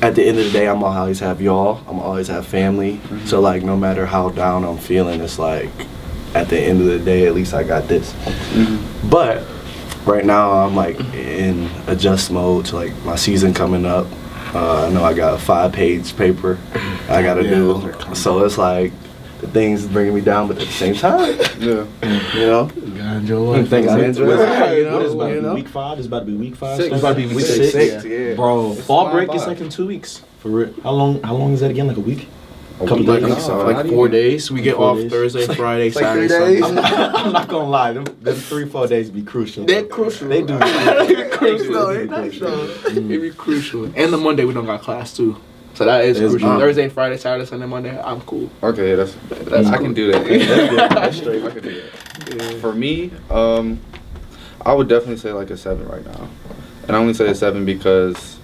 Speaker 2: at the end of the day, I'm gonna always have y'all. I'm gonna always have family.
Speaker 1: Mm-hmm.
Speaker 2: So like, no matter how down I'm feeling, it's like at the end of the day, at least I got this.
Speaker 1: Mm-hmm.
Speaker 2: But right now, I'm like in adjust mode to like my season coming up. I know I got a 5-page paper I gotta do. So it's like the things bringing me down, but at the same time,
Speaker 1: Yeah.
Speaker 2: you know.
Speaker 3: gotta enjoy life.
Speaker 2: Things I enjoy.
Speaker 4: What
Speaker 2: You
Speaker 4: is it about to
Speaker 2: know.
Speaker 4: be week 5? It's about to be week 5.
Speaker 1: Six.
Speaker 4: starting?
Speaker 1: It's about to be
Speaker 3: week
Speaker 2: Week
Speaker 3: 6.
Speaker 2: 6, yeah.
Speaker 4: Bro, fall
Speaker 1: flying
Speaker 4: break is
Speaker 1: by.
Speaker 4: like in 2 weeks. For real. How long is that again? Like a week?
Speaker 1: Couple
Speaker 3: Like,
Speaker 1: days.
Speaker 3: like 4 days. We get
Speaker 4: 4
Speaker 3: off
Speaker 4: days.
Speaker 3: Thursday, Friday,
Speaker 2: like
Speaker 3: Saturday,
Speaker 2: 3 days.
Speaker 3: Sunday.
Speaker 4: I'm not gonna lie, them 3-4 days be crucial.
Speaker 3: They're crucial.
Speaker 4: They do.
Speaker 2: Crucial,
Speaker 3: It
Speaker 2: ain't they?
Speaker 3: be crucial. And the Monday we don't got class too. So that is
Speaker 4: It's
Speaker 3: crucial.
Speaker 4: good.
Speaker 3: Thursday, Friday, Saturday, Sunday, Monday, I'm cool.
Speaker 1: Okay, that's I can do that.
Speaker 4: That's
Speaker 1: straight. I can do that. For me, I would definitely say like a 7 right now, and I only say a 7 because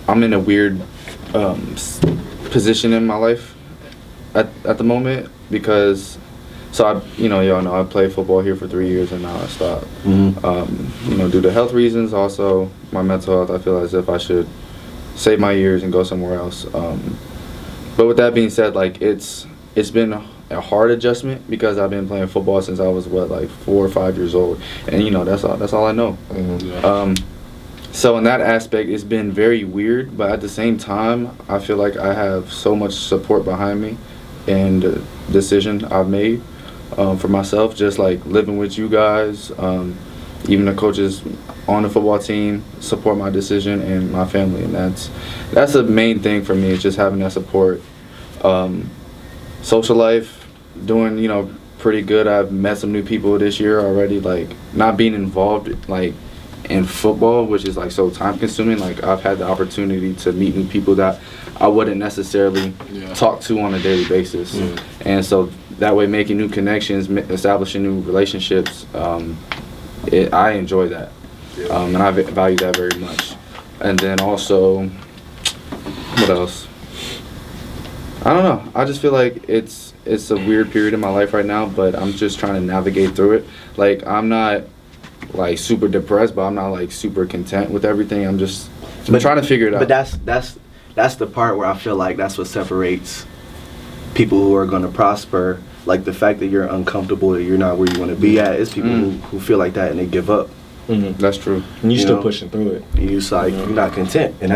Speaker 1: I'm in a weird position in my life at the moment because. So y'all know I played football here for 3 years and now I stopped.
Speaker 2: Mm-hmm.
Speaker 1: Due to health reasons, also my mental health, I feel as if I should save my years and go somewhere else. But with that being said, like it's been a hard adjustment because I've been playing football since I was 4 or 5 years old, and that's all I know.
Speaker 5: Mm-hmm.
Speaker 1: So in that aspect, it's been very weird, but at the same time, I feel like I have so much support behind me and the decision I've made for myself, just like living with you guys, even the coaches on the football team support my decision and my family, and that's the main thing for me is just having that support. Social life, doing pretty good. I've met some new people this year already. Like not being involved like in football, which is like so time consuming. Like I've had the opportunity to meet new people that I wouldn't necessarily talk to on a daily basis, and so that way making new connections, establishing new relationships. I enjoy that, and I value that very much. And then also, what else? I don't know. I just feel like it's a weird period in my life right now, but I'm just trying to navigate through it. Like I'm not like super depressed, but I'm not like super content with everything. I'm trying to figure it out.
Speaker 2: But that's the part where I feel like that's what separates people who are going to prosper. Like the fact that you're uncomfortable, that you're not where you want to be at, is people who feel like that and they give up.
Speaker 1: That's true.
Speaker 4: And you're
Speaker 2: You
Speaker 4: still
Speaker 2: know?
Speaker 4: pushing through it.
Speaker 2: And you're just like you're not content, and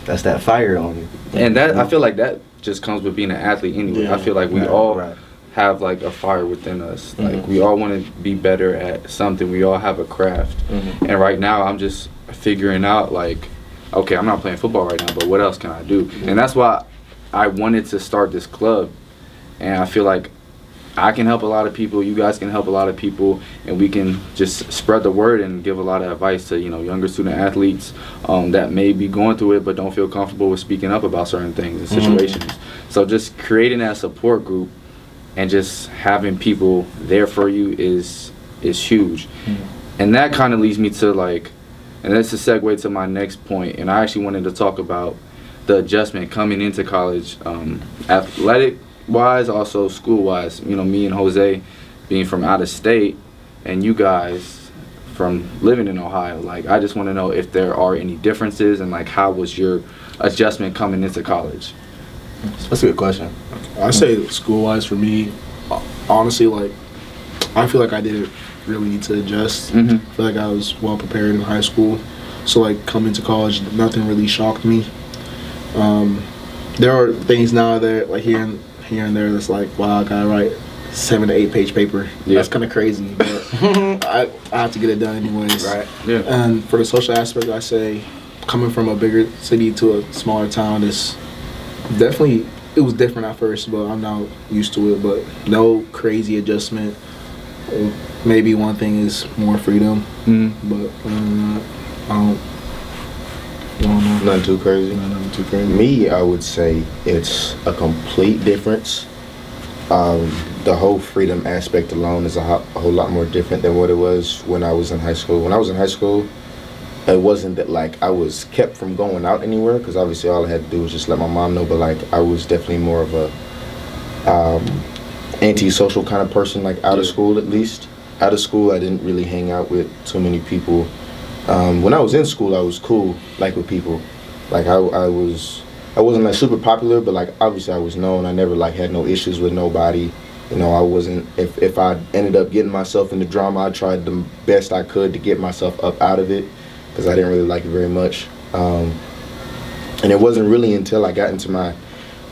Speaker 2: that's that fire on you.
Speaker 1: And that I feel like that just comes with being an athlete anyway.
Speaker 4: Yeah.
Speaker 1: I feel like we
Speaker 2: Right,
Speaker 1: all
Speaker 2: right.
Speaker 1: have like a fire within us. Like we all want to be better at something. We all have a craft. And right now I'm just figuring out like, okay, I'm not playing football right now, but what else can I do? And that's why I wanted to start this club. And I feel like I can help a lot of people, you guys can help a lot of people, and we can just spread the word and give a lot of advice to younger student athletes that may be going through it but don't feel comfortable with speaking up about certain things and situations. So just creating that support group and just having people there for you is huge. And that kind of leads me to and that's a segue to my next point, and I actually wanted to talk about the adjustment coming into college, athletic wise, also school wise. Me and Jose being from out of state, and you guys from living in Ohio. Like, I just want to know if there are any differences, and like how was your adjustment coming into college?
Speaker 2: That's a good question.
Speaker 3: I say school wise for me, honestly, like I feel like I didn't really need to adjust. I feel like I was well prepared in high school, so like coming to college, nothing really shocked me. There are things now that like here and there that's like, wow, I gotta write 7 to 8 page paper. That's kind of crazy, but I have to get it done anyways.
Speaker 2: Right.
Speaker 1: Yeah.
Speaker 3: And for the social aspect, I say coming from a bigger city to a smaller town is definitely, it was different at first, but I'm now used to it. But no crazy adjustment. Maybe one thing is more freedom, but I don't know.
Speaker 5: Nothing too crazy.
Speaker 3: Nothing too crazy.
Speaker 5: Me, I would say it's a complete difference. The whole freedom aspect alone is a whole lot more different than what it was when I was in high school. When I was in high school, it wasn't that like I was kept from going out anywhere, because obviously all I had to do was just let my mom know, but like I was definitely more of a antisocial kind of person, like out of school at least. Out of school, I didn't really hang out with too many people When I was in school, I was cool, like with people. Like I wasn't like super popular, but like obviously I was known. I never like had no issues with nobody. You know, I wasn't. If I ended up getting myself into drama, I tried the best I could to get myself up out of it, because I didn't really like it very much. And it wasn't really until I got into my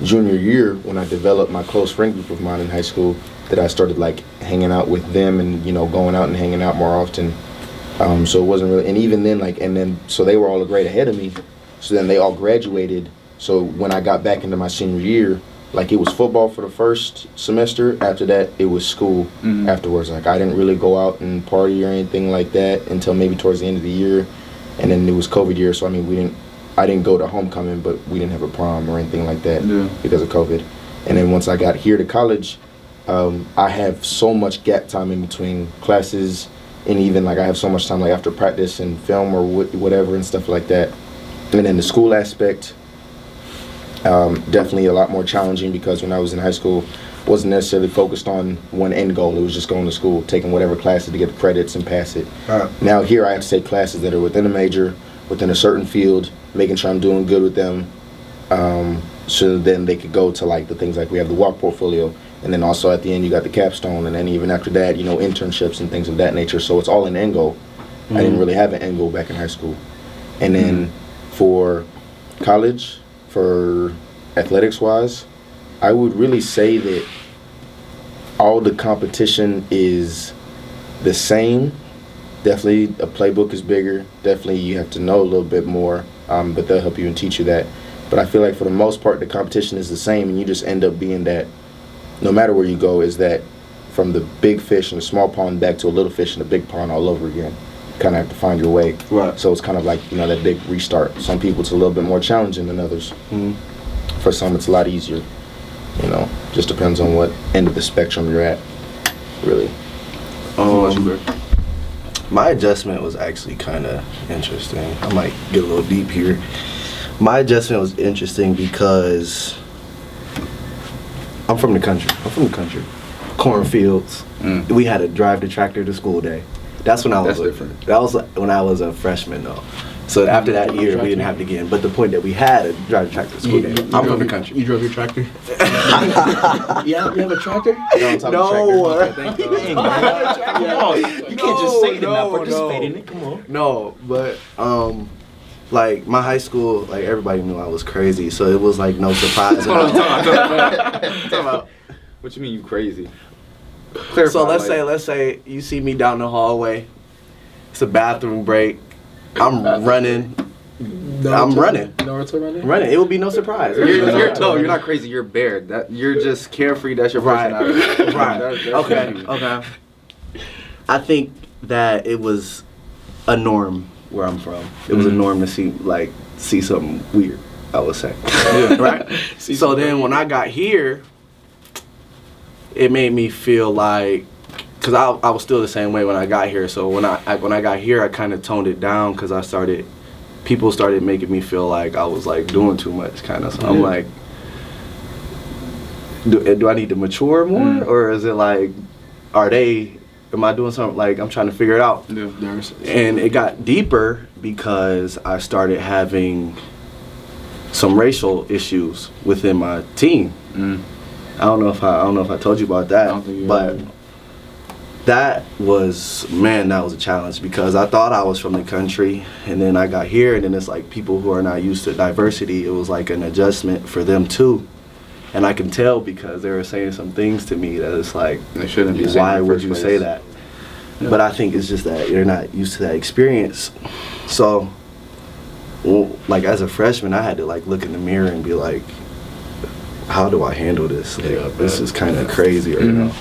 Speaker 5: junior year when I developed my close friend group of mine in high school that I started like hanging out with them and, you know, going out and hanging out more often. So it wasn't really, and even then, like, and then, so they were all a grade ahead of me. So then they all graduated. So when I got back into my senior year, like it was football for the first semester. After that, it was school afterwards. Like I didn't really go out and party or anything like that until maybe towards the end of the year. And then it was COVID year. So I mean, I didn't go to homecoming, but we didn't have a prom or anything like that because of COVID. And then once I got here to college, I have so much gap time in between classes, and even like I have so much time like after practice and film or whatever and stuff like that. And then the school aspect, definitely a lot more challenging, because when I was in high school, wasn't necessarily focused on one end goal. It was just going to school, taking whatever classes to get the credits and pass it. Now here I have to take classes that are within a major, within a certain field, making sure I'm doing good with them, so then they could go to like the things like we have the walk portfolio, and then also at the end you got the capstone, and then even after that, you know, internships and things of that nature. So it's all an end goal. I didn't really have an end goal back in high school. And then for college, for athletics wise, I would really say that all the competition is the same. Definitely a playbook is bigger. Definitely you have to know a little bit more, but they'll help you and teach you that. But I feel like for the most part the competition is the same, and you just end up being that, no matter where you go, is that from the big fish in the small pond back to a little fish in the big pond all over again. You kind of have to find your way.
Speaker 4: Right.
Speaker 5: So it's kind of like, you know, that big restart. Some people it's a little bit more challenging than others. For some it's a lot easier. You know, just depends on what end of the spectrum you're at, really.
Speaker 2: My adjustment was actually kind of interesting. I might get a little deep here. My adjustment was interesting because I'm from the country. Cornfields. We had to drive the tractor to school day. That's when I was.
Speaker 1: different.
Speaker 2: That was when I was a freshman though. So after that year, we didn't have to again. But the point that we had to drive the tractor to school day. I'm from the country.
Speaker 3: You drove your tractor? Yeah, you have a tractor?
Speaker 2: No.
Speaker 3: Thank
Speaker 4: You can't just say that not participate in it. Come on.
Speaker 2: No, but like my high school, like everybody knew I was crazy, so it was like no surprise.
Speaker 1: What you mean you crazy?
Speaker 2: So let's say you see me down the hallway. It's a bathroom break. I'm running.
Speaker 3: Naruto running?
Speaker 2: Running. It would be no surprise.
Speaker 1: You're not crazy. You're Bear. You're just carefree. That's your personality.
Speaker 2: Right. Okay. I think that it was a norm where I'm from. It was a norm to see something weird, I would say. Right? So then when I got here, it made me feel like, because I was still the same way when I got here. So when I got here, I kind of toned it down, because people started making me feel like I was like doing too much, kind of. So I'm like, do I need to mature more, or is it like, am I doing something, like I'm trying to figure it out?
Speaker 3: Yeah.
Speaker 2: And it got deeper because I started having some racial issues within my team. I don't know if I told you about that, but that was a challenge, because I thought I was from the country, and then I got here, and then it's like people who are not used to diversity, it was like an adjustment for them too. And I can tell because they were saying some things to me that it's like,
Speaker 1: they shouldn't be.
Speaker 2: Why would you say that? Yeah. But I think it's just that you're not used to that experience. So, like as a freshman, I had to like look in the mirror and be like, how do I handle this? Like, this is kind of crazy, you know.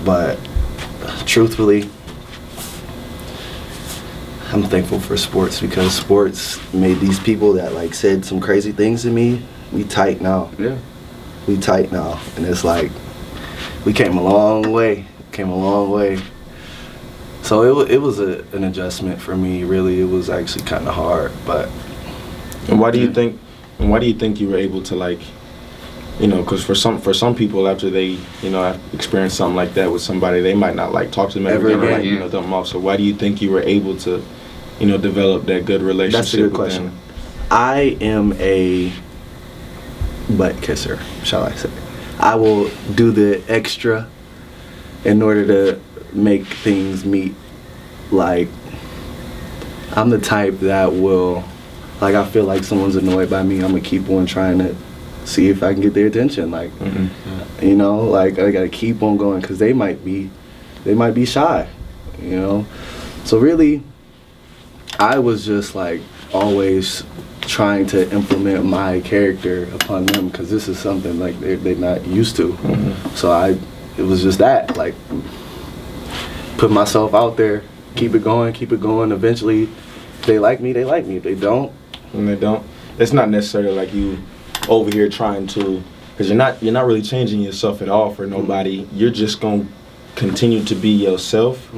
Speaker 2: But truthfully, I'm thankful for sports, because sports made these people that like said some crazy things to me, we tight now.
Speaker 1: Yeah.
Speaker 2: We tight now. And it's like, we came a long way. So it was an adjustment for me, really. It was actually kind of hard, but.
Speaker 4: And why do you think you were able to, like, you know, because for some people, after they, you know, have experienced something like that with somebody, they might not like talk to them ever again, or like, you know, dump them off. So why do you think you were able to develop that good relationship.
Speaker 2: That's a good
Speaker 4: with
Speaker 2: question.
Speaker 4: them?
Speaker 2: I am a butt kisser, shall I say. I will do the extra in order to make things meet. Like, I'm the type that will, like, I feel like someone's annoyed by me, I'm gonna keep on trying to see if I can get their attention. Like, like, I gotta keep on going, because they might be shy, So really, I was just like always trying to implement my character upon them, because this is something like they're not used to. So it was just that, like, put myself out there, keep it going. Eventually, if they like me, they like me. If they don't,
Speaker 4: When they don't, it's not necessarily like you over here trying to, because you're not really changing yourself at all for nobody. You're just gonna continue to be yourself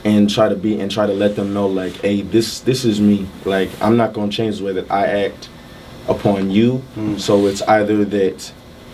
Speaker 4: and try to let them know, like, hey, this is me. Like, I'm not gonna change the way that I act upon you. So it's either that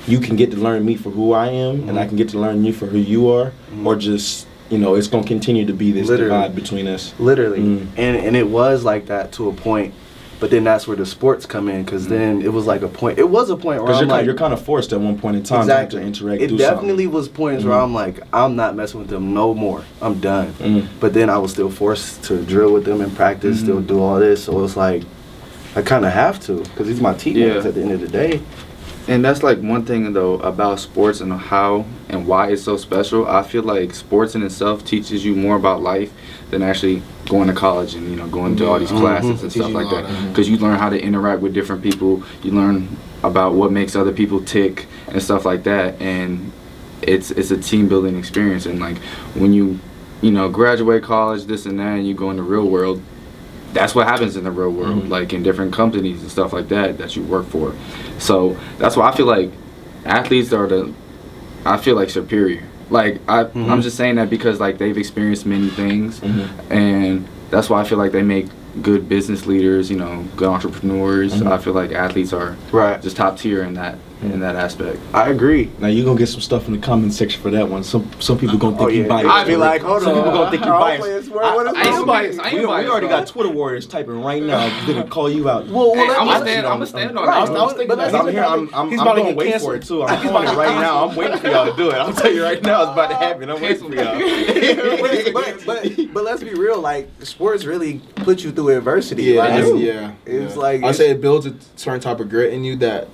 Speaker 4: you can get to learn me for who I am, and I can get to learn you for who you are, or just it's gonna continue to be this divide between us.
Speaker 2: Literally, and it was like that to a point. But then that's where the sports come in, because then it was like a point. It was a point where
Speaker 4: you're kind of forced at one point in time to have to interact.
Speaker 2: It definitely was points where I'm like, I'm not messing with them no more. I'm done. But then I was still forced to drill with them and practice, still do all this. So it's like, I kind of have to, because these are my teammates at the end of the day.
Speaker 1: And that's like one thing though about sports and how and why it's so special. I feel like sports in itself teaches you more about life than actually going to college and going to all these classes and stuff like that. Because you learn how to interact with different people. You learn about what makes other people tick and stuff like that. And it's a team building experience. And like when you graduate college, this and that, and you go in the real world, that's what happens in the real world, like in different companies and stuff like that you work for. So that's why I feel like athletes are superior. Like I'm just saying that because like they've experienced many things, and that's why I feel like they make good business leaders, good entrepreneurs. I feel like athletes are just top tier in that aspect.
Speaker 2: I agree.
Speaker 4: Now you're gonna get some stuff in the comment section for that one. Some people gonna think you biased.
Speaker 2: I'd be like, hold on.
Speaker 4: Some people gonna think you biased.
Speaker 1: I ain't biased.
Speaker 4: We already got Twitter warriors typing right now. They're gonna call you out.
Speaker 1: I'm gonna stand on that.
Speaker 4: I'm going to wait for it too. I'm doing it right now. I'm waiting for y'all to do it. I'll tell you right now, it's about to happen. I'm waiting for y'all.
Speaker 2: But let's be real. Like, sports really put you through adversity. It's like
Speaker 3: I say it builds a certain type of grit in you that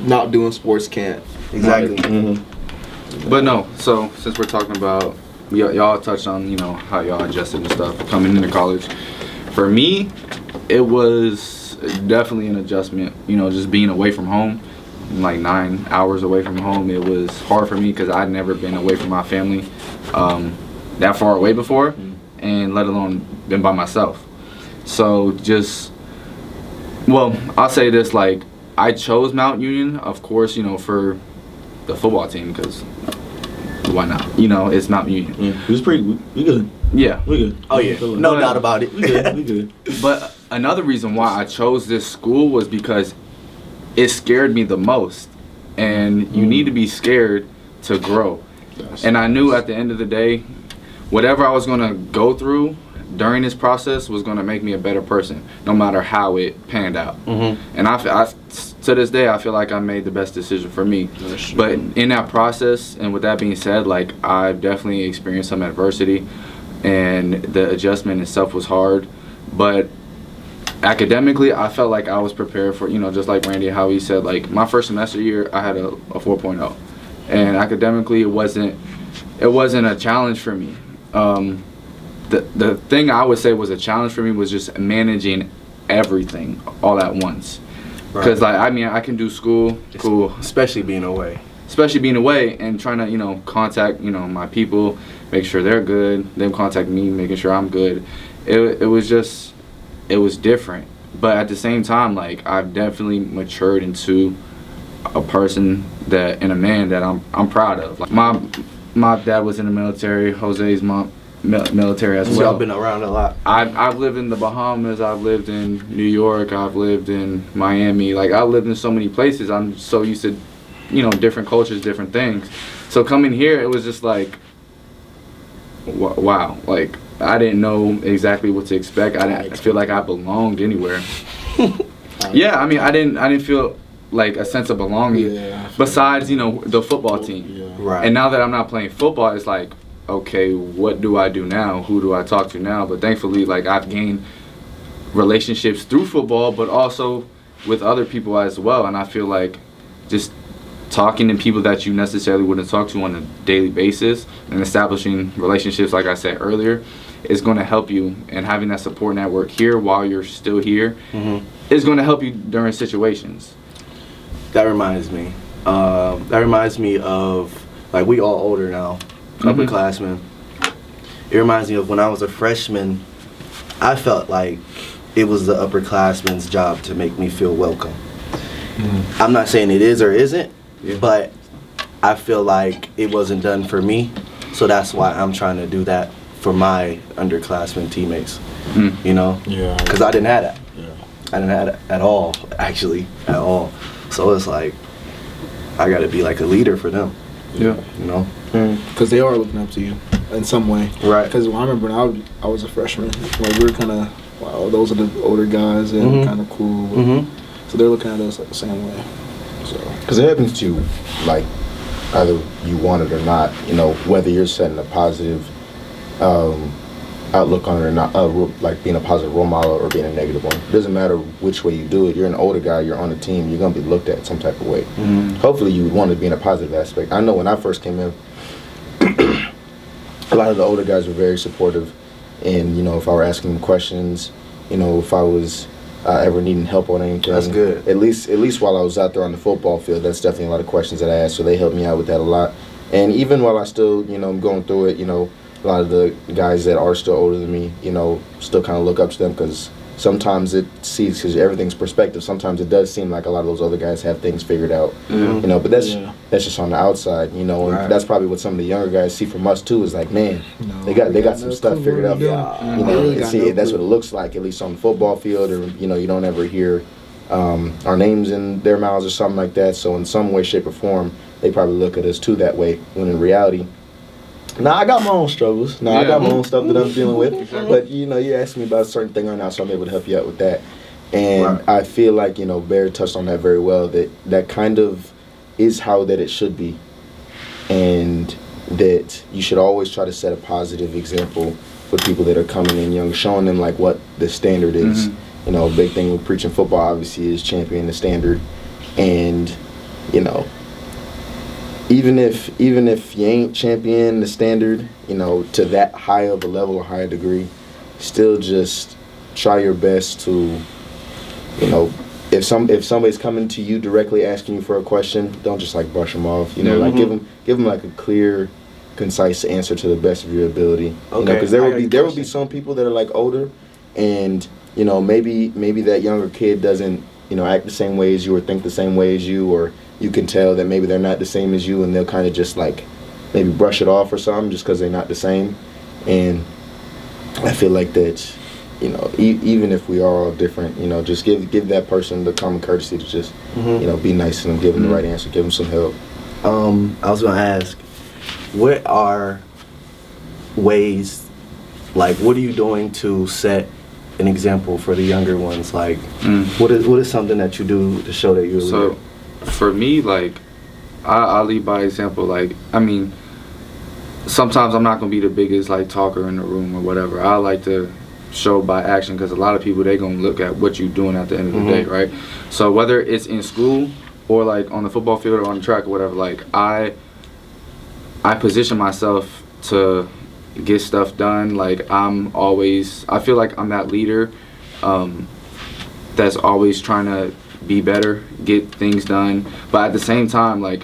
Speaker 3: not doing sports can't.
Speaker 2: Exactly.
Speaker 1: But no, so since we're talking about y'all touched on how y'all adjusted and stuff coming into college. For me, it was definitely an adjustment. Just being away from home, like 9 hours away from home. It was hard for me because I'd never been away from my family that far away before, and let alone been by myself. So I'll say this, like, I chose Mount Union, of course, for the football team, because why not? It's Mount Union.
Speaker 4: Yeah, it was we good.
Speaker 1: Yeah.
Speaker 4: We good.
Speaker 2: Oh yeah, no doubt about it.
Speaker 4: We good.
Speaker 1: But another reason why I chose this school was because it scared me the most. And you need to be scared to grow. And I knew at the end of the day, whatever I was going to go through during this process was going to make me a better person, no matter how it panned out. And I to this day, I feel like I made the best decision for me. But in that process, and with that being said, like, I've definitely experienced some adversity, and the adjustment itself was hard. But academically, I felt like I was prepared for, just like Randy, how he said, like, my first semester year, I had a 4.0. And academically, it wasn't a challenge for me. The thing I would say was a challenge for me was just managing everything all at once. Because I can do school, cool,
Speaker 2: especially being away,
Speaker 1: and trying to contact my people, make sure they're good, them contact me, making sure I'm good. It was different, but at the same time, like, I've definitely matured into a person and a man that I'm proud of. Like, my dad was in the military, Jose's mom military as well.
Speaker 2: So y'all been around a lot.
Speaker 1: I've lived in the Bahamas, I've lived in New York, I've lived in Miami. Like, I lived in so many places. I'm so used to, different cultures, different things. So coming here, it was just like, wow. Like, I didn't know exactly what to expect. I didn't feel like I belonged anywhere. Yeah, I mean, I didn't feel like a sense of belonging.
Speaker 3: Yeah.
Speaker 1: Besides, the football team.
Speaker 3: Yeah.
Speaker 2: Right.
Speaker 1: And now that I'm not playing football, it's like, okay, what do I do now? Who do I talk to now? But thankfully, like, I've gained relationships through football, but also with other people as well. And I feel like just talking to people that you necessarily wouldn't talk to on a daily basis and establishing relationships, like I said earlier, is going to help you. And having that support network here while you're still here is going to help you during situations.
Speaker 2: That reminds me. Of, like, we all older now, upperclassmen. It reminds me of when I was a freshman, I felt like it was the upperclassmen's job to make me feel welcome. I'm not saying it is or isn't, but I feel like it wasn't done for me, so that's why I'm trying to do that for my underclassmen teammates,
Speaker 3: Yeah.
Speaker 2: Because I didn't have that.
Speaker 3: Yeah.
Speaker 2: I didn't have it at all, actually, at all. So it's like, I got to be like a leader for them,
Speaker 1: Yeah.
Speaker 3: Because they are looking up to you in some way.
Speaker 2: Right.
Speaker 3: Because I remember when I was a freshman, like, we were kind of, wow, those are the older guys and kind of cool. So they're looking at us like the same way. So.
Speaker 5: Because it happens to you, like, either you want it or not, whether you're setting a positive outlook on it or not, like being a positive role model or being a negative one. It doesn't matter which way you do it. You're an older guy, you're on a team, you're going to be looked at some type of way. Hopefully you would want to be in a positive aspect. I know when I first came in, a lot of the older guys were very supportive. And, if I were asking them questions, if I was ever needing help on anything.
Speaker 2: That's good.
Speaker 5: At least while I was out there on the football field, that's definitely a lot of questions that I asked. So they helped me out with that a lot. And even while I still, I'm going through it, a lot of the guys that are still older than me, still kind of look up to them because sometimes because everything's perspective, sometimes it does seem like a lot of those other guys have things figured out, but that's just on the outside, and that's probably what some of the younger guys see from us too, is like, man, they got some stuff figured out, that's what it looks like, at least on the football field, or, you don't ever hear our names in their mouths or something like that, so in some way, shape, or form, they probably look at us too that way, when in reality, I got my own struggles. I got my own stuff that I'm dealing with. But, you asked me about a certain thing right now, so I'm able to help you out with that. And I feel like, Bear touched on that very well, that kind of is how that it should be. And that you should always try to set a positive example for people that are coming in young, showing them, like, what the standard is. A big thing with preaching football, obviously, is championing the standard. And, even if you ain't champion the standard, to that high of a level or higher degree, still just try your best to, if somebody's coming to you directly asking you for a question, don't just like brush them off. Like give them like a clear, concise answer to the best of your ability. Because there will be some people that are like older, and maybe that younger kid doesn't act the same way as you or think the same way as you, or you can tell that maybe they're not the same as you, and they'll kind of just like maybe brush it off or something just because they're not the same. And I feel like that, even if we are all different, just give that person the common courtesy to just, be nice to them, give them the right answer, give them some help.
Speaker 2: I was going to ask, what are ways, like, what are you doing to set an example for the younger ones? Like, what is something that you do to show that you're a leader?
Speaker 1: For me, like, I lead by example. Like, I mean, sometimes I'm not going to be the biggest, like, talker in the room or whatever. I like to show by action, because a lot of people, they're going to look at what you're doing at the end of the day, right? So whether it's in school or, like, on the football field or on the track or whatever, like, I position myself to get stuff done. Like, I feel like I'm that leader that's always trying to be better, get things done, but at the same time, like,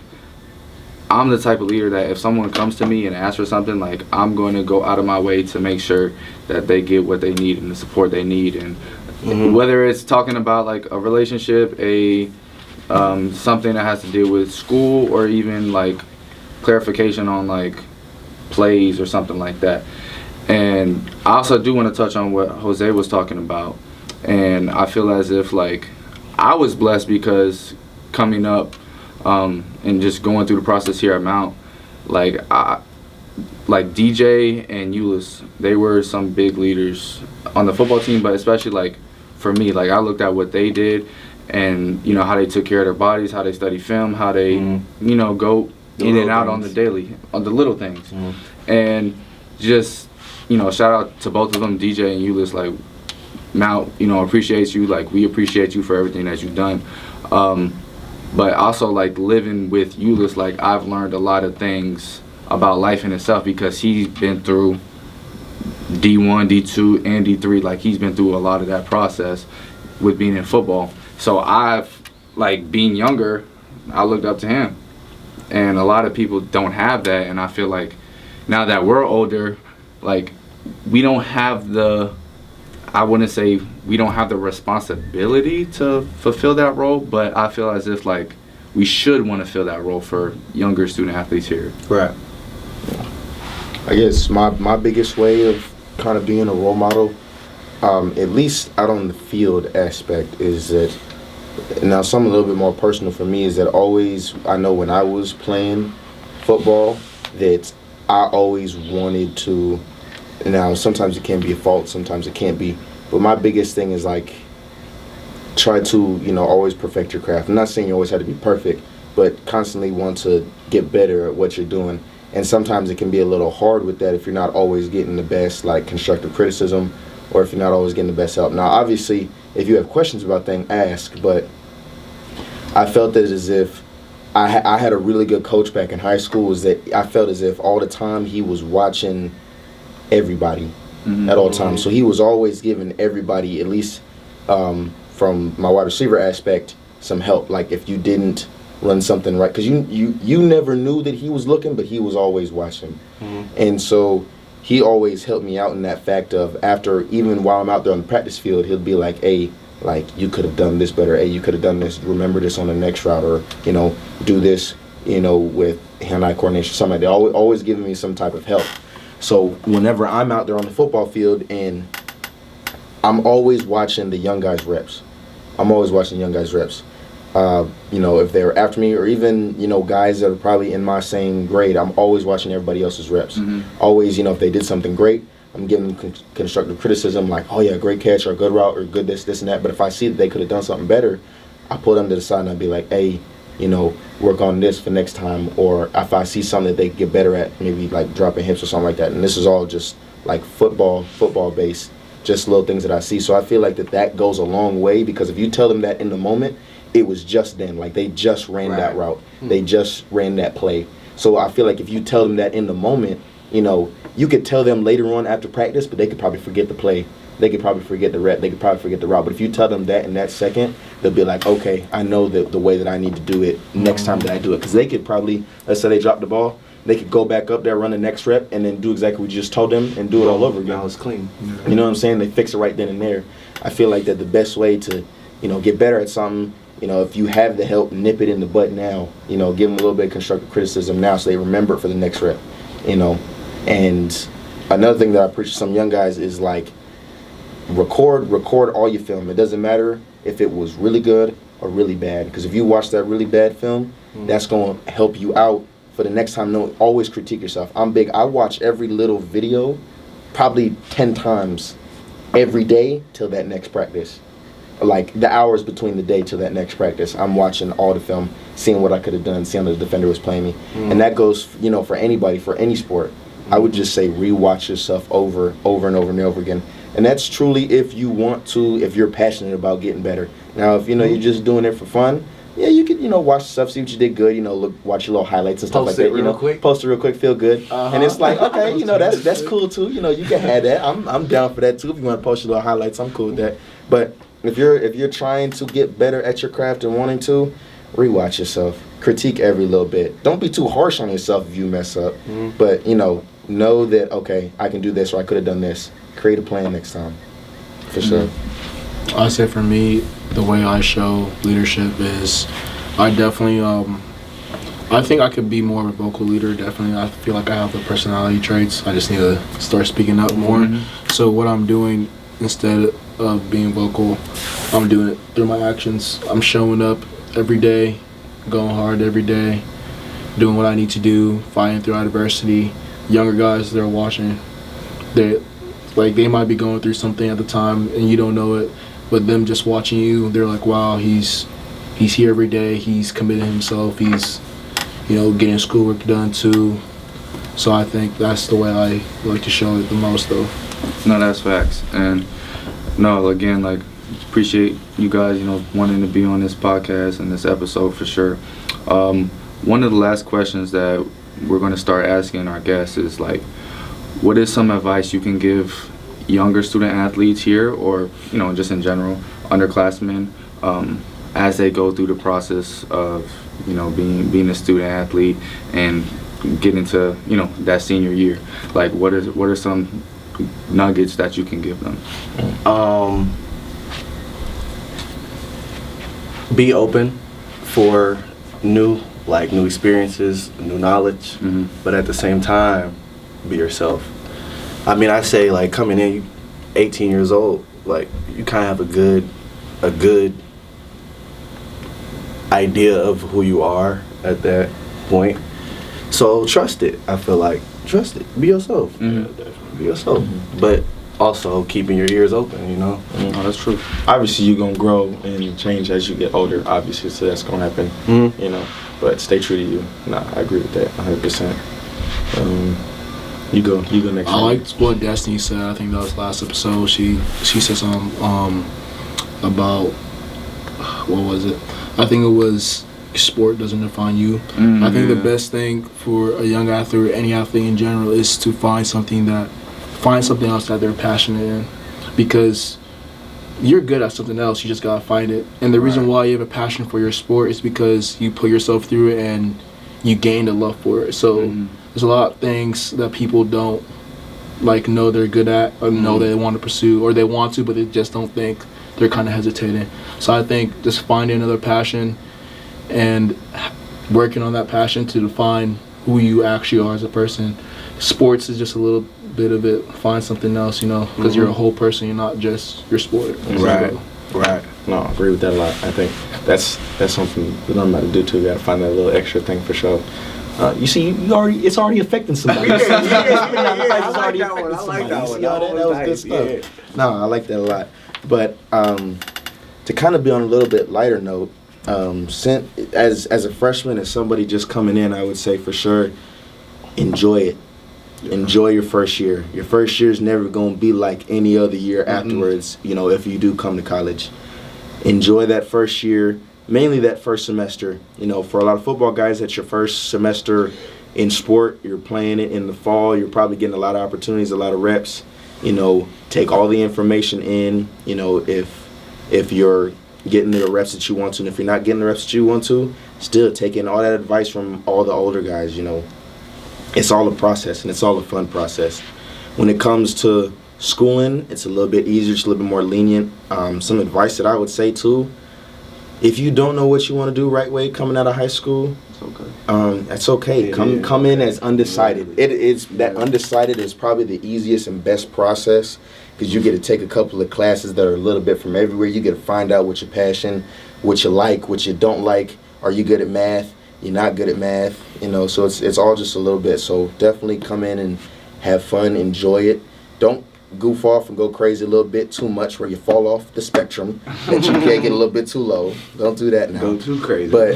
Speaker 1: I'm the type of leader that if someone comes to me and asks for something, like, I'm going to go out of my way to make sure that they get what they need and the support they need. And whether it's talking about, like, a relationship, something that has to do with school, or even, like, clarification on, like, plays or something like that. And I also do want to touch on what Jose was talking about, and I feel as if, like, I was blessed because coming up and just going through the process here at Mount, like, like DJ and Euless, they were some big leaders on the football team, but especially like for me, like I looked at what they did and, you know, how they took care of their bodies, how they study film, how they, you know, go in and out on the daily, on the little things. And just, you know, shout out to both of them, DJ and Euless, like Mount, you know, appreciates you, like we appreciate you for everything that you've done. But also like living with Euless, like I've learned a lot of things about life in itself because he's been through D1, D2, and D3. Like he's been through a lot of that process with being in football. So I've, like being younger, I looked up to him. And a lot of people don't have that, and I feel like now that we're older, like we don't have the, I wouldn't say we don't have the responsibility to fulfill that role, but I feel as if like we should want to fill that role for younger student athletes here.
Speaker 2: Right.
Speaker 5: I guess my biggest way of kind of being a role model, at least out on the field aspect, is that, now something a little bit more personal for me, is that always, I know when I was playing football, that I always wanted to, now sometimes it can be a fault, sometimes it can't be, but my biggest thing is like, try to, you know, always perfect your craft. I'm not saying you always have to be perfect, but constantly want to get better at what you're doing. And sometimes it can be a little hard with that if you're not always getting the best, like, constructive criticism, or if you're not always getting the best help. Now, obviously, if you have questions about things, ask, but I felt that as if I had a really good coach back in high school, is that I felt as if all the time he was watching everybody at all times. So he was always giving everybody, at least from my wide receiver aspect, some help. Like if you didn't run something right, because you never knew that he was looking, but he was always watching. And so he always helped me out in that fact of, after, even while I'm out there on the practice field, he'll be like, hey, like, you could have done this better. Hey, you could have done this. Remember this on the next route, or, you know, do this, you know, with hand-eye coordination, something like that. Always giving me some type of help. So whenever I'm out there on the football field, and I'm always watching the young guys' reps. I'm always watching young guys' reps. You know, if they're after me, or even, you know, guys that are probably in my same grade, I'm always watching everybody else's reps. Always, you know, if they did something great, I'm giving them constructive criticism, like, oh yeah, great catch, or good route, or good this and that. But if I see that they could have done something better, I pull them to the side and I'll be like, hey, you know, work on this for next time. Or if I see something that they could get better at, maybe like dropping hips or something like that. And this is all just like football based, just little things that I see. So I feel like that goes a long way, because if you tell them that in the moment, it was just then, like they just ran that route, they just ran that play. So I feel like if you tell them that in the moment, you know, you could tell them later on after practice, but they could probably forget the play. They could probably forget the rep. They could probably forget the route. But if you tell them that in that second, they'll be like, okay, I know the way that I need to do it next time that I do it. Because they could probably, let's say they drop the ball, they could go back up there, run the next rep, and then do exactly what you just told them and do it all over again.
Speaker 2: Now it's clean.
Speaker 5: You know what I'm saying? They fix it right then and there. I feel like that the best way to, you know, get better at something, you know, if you have the help, nip it in the butt now. You know, give them a little bit of constructive criticism now so they remember it for the next rep, you know. And another thing that I preach to some young guys is like, record all your film. It doesn't matter if it was really good or really bad, because if you watch that really bad film, that's going to help you out for the next time. No, always critique yourself. I'm big. I watch every little video probably 10 times every day till that next practice. Like the hours between the day till that next practice, I'm watching all the film, seeing what I could have done, seeing how the defender was playing me. And that goes, you know, for anybody, for any sport. I would just say rewatch yourself over and over again. And that's truly if you want to, if you're passionate about getting better. Now, if, you know, you're just doing it for fun, yeah, you could, you know, watch stuff, see what you did good, you know, look, watch your little highlights and stuff like that. You know, post it real quick, feel good. And it's like, okay, you know, that's cool too. You know, you can have that. I'm down for that too. If you want to post your little highlights, I'm cool with that. But if you're trying to get better at your craft and wanting to, rewatch yourself. Critique every little bit. Don't be too harsh on yourself if you mess up. But, you know that, okay, I can do this, or I could have done this. Create a plan next time. For sure.
Speaker 3: I say for me, the way I show leadership is I definitely, I think I could be more of a vocal leader, definitely. I feel like I have the personality traits. I just need to start speaking up more. So what I'm doing, instead of being vocal, I'm doing it through my actions. I'm showing up every day, going hard every day, doing what I need to do, fighting through adversity, younger guys that are watching, they might be going through something at the time and you don't know it, but them just watching you, they're like, wow, he's here every day, he's committed himself, he's, getting schoolwork done too. So I think that's the way I like to show it the most, though.
Speaker 1: No, that's facts. And no, again, like, appreciate you guys, wanting to be on this podcast and this episode for sure. One of the last questions that we're going to start asking our guests is, like, what is some advice you can give younger student athletes here, or just in general, underclassmen, as they go through the process of being a student athlete and get into that senior year? Like, what are some nuggets that you can give them?
Speaker 2: Be open for new experiences, new knowledge, but at the same time, be yourself. I mean, I say, like, coming in, you 18 years old, like, you kind of have a good idea of who you are at that point. So trust it. I feel like trust it. Be yourself. Be yourself. But also keeping your ears open.
Speaker 1: Oh, that's true.
Speaker 4: Obviously, you're gonna grow and change as you get older. Obviously, so that's gonna happen. But stay true to you. Nah, I agree with that 100%. You go next.
Speaker 3: I liked what Destiny said. I think that was last episode. She said something about what was it? I think it was sport doesn't define you. I think the best thing for a young athlete or any athlete in general is to find something else that they're passionate in, because you're good at something else. You just gotta find it. And the reason why you have a passion for your sport is because you put yourself through it and you gained a love for it. So there's a lot of things that people don't know they're good at, or know they want to pursue, or they want to, but they just don't think. They're kind of hesitating. So I think just finding another passion and working on that passion to define who you actually are as a person. Sports is just a little bit of it. Find something else, because you're a whole person. You're not just your sport.
Speaker 2: Right.
Speaker 4: No, I agree with that a lot. I think that's something that I'm about to do too. You gotta find that little extra thing for sure. You see, it's already affecting somebody.
Speaker 2: I like that one.
Speaker 4: That was good stuff. Yeah. No, I like that a lot. But to kind of be on a little bit lighter note, as a freshman, as somebody just coming in, I would say for sure, enjoy it. Yeah. Enjoy your first year. Your first year is never going to be like any other year afterwards, if you do come to college. Enjoy that first year, mainly that first semester. For a lot of football guys, that's your first semester in sport. You're playing it in the fall. You're probably getting a lot of opportunities, a lot of reps. Take all the information in, if you're getting the reps that you want to, and if you're not getting the reps that you want to, still take in all that advice from all the older guys. It's all a process, and it's all a fun process. When it comes to schooling, it's a little bit easier, it's a little bit more lenient. Some advice that I would say too, if you don't know what you want to do right way coming out of high school,
Speaker 1: it's okay.
Speaker 4: That's okay. Come in as undecided. That undecided is probably the easiest and best process, because you get to take a couple of classes that are a little bit from everywhere. You get to find out what your passion, what you like, what you don't like. Are you good at math? You're not good at math. So it's all just a little bit. So definitely come in and have fun, enjoy it. Don't goof off and go crazy a little bit too much where you fall off the spectrum, that you can't get a little bit too low. Don't do that now.
Speaker 2: Go too crazy.
Speaker 4: But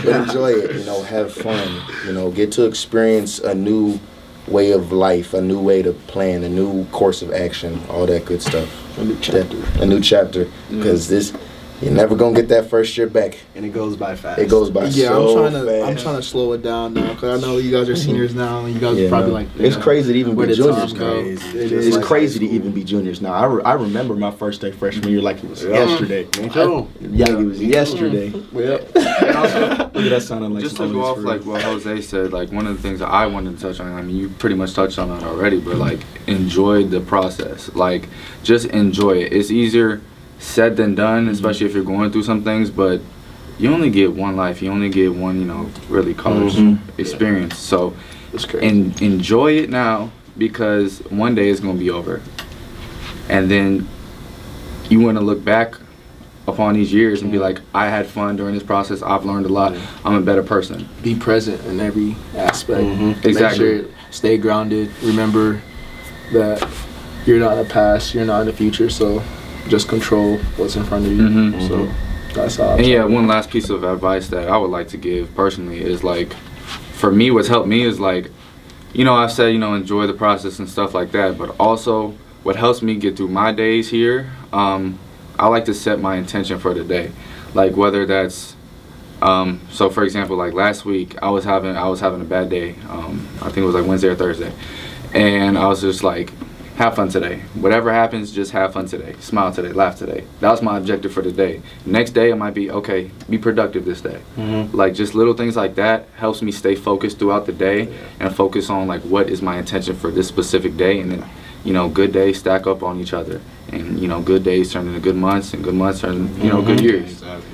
Speaker 4: enjoy it, have fun, get to experience a new way of life, a new way to plan, a new course of action, all that good stuff. A new chapter, because you're never gonna get that first year back,
Speaker 2: and it goes by fast.
Speaker 4: It goes by so fast.
Speaker 3: I'm trying to slow it down now, because I know you guys are seniors now, and you guys are probably
Speaker 4: it's crazy to even be juniors now. It's
Speaker 2: like
Speaker 4: crazy to even be juniors now. I remember my first day freshman year like it was yesterday.
Speaker 2: Me too.
Speaker 4: It was yesterday.
Speaker 3: Yep.
Speaker 4: That sounded like
Speaker 1: just to go off like what Jose said, like one of the things that I wanted to touch on, I mean, you pretty much touched on it already, but like enjoy the process. Like just enjoy it. It's easier said than done, especially if you're going through some things, but you only get one life. You only get one, really college experience. So enjoy it now, because one day it's going to be over. And then you want to look back upon these years and be like, I had fun during this process. I've learned a lot. I'm a better person.
Speaker 3: Be present in every aspect.
Speaker 1: Exactly.
Speaker 3: stay grounded. Remember that you're not in the past, you're not in the future, so just control what's in front of you.
Speaker 1: Mhm.
Speaker 3: So that's how.
Speaker 1: And yeah, one last piece of advice that I would like to give personally is like, for me, what's helped me is like, I said, enjoy the process and stuff like that, but also what helps me get through my days here, I like to set my intention for the day. Like whether that's, so for example, like last week, I was having a bad day. I think it was like Wednesday or Thursday. And I was just like, have fun today. Whatever happens, just have fun today. Smile today, laugh today. That was my objective for the day. Next day, it might be, okay, be productive this day. Like just little things like that helps me stay focused throughout the day and focus on like what is my intention for this specific day. And then, good days stack up on each other. And, good days turn into good months and good months turn into, good years.
Speaker 3: Exactly.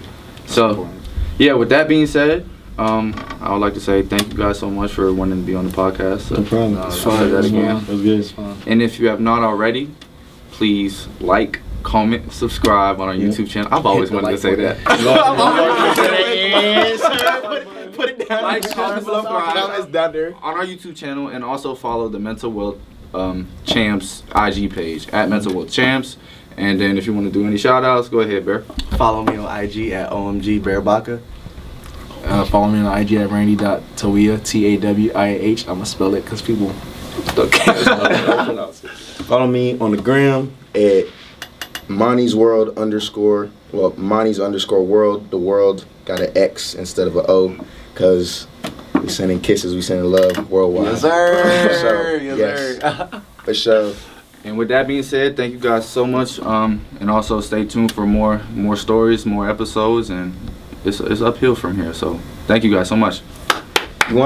Speaker 1: So, yeah, with that being said, I would like to say thank you guys so much for wanting to be on the podcast.
Speaker 4: No problem.
Speaker 1: I'll
Speaker 4: It's
Speaker 1: say
Speaker 4: fun.
Speaker 1: that
Speaker 4: It
Speaker 1: again.
Speaker 4: was good.
Speaker 3: It's fun.
Speaker 1: And if you have not already, please like, comment, subscribe on our YouTube channel. I've always
Speaker 3: Hit the
Speaker 1: wanted to
Speaker 3: like
Speaker 1: say that.
Speaker 4: Put it down.
Speaker 1: Like, comment, subscribe
Speaker 4: Comments down there.
Speaker 1: on our YouTube channel, and also follow the Mental Wealth Champs IG page at Mental Wealth Champs. And then if you want to do any shout outs, go ahead, Bear.
Speaker 2: Follow me on IG at OMG Bearbaka.
Speaker 3: Follow me on IG at randy.tawiyah, TAWIAH. I'm going to spell it because people don't care.
Speaker 5: Follow me on the gram at Monty's World Monty's _ world. The world got an X instead of an O, because we sending kisses, we sending love worldwide.
Speaker 2: Yes, sir.
Speaker 5: For sure.
Speaker 2: Yes,
Speaker 5: Yes. For sure.
Speaker 1: And with that being said, thank you guys so much. And also stay tuned for more stories, more episodes, and it's uphill from here. So thank you guys so much.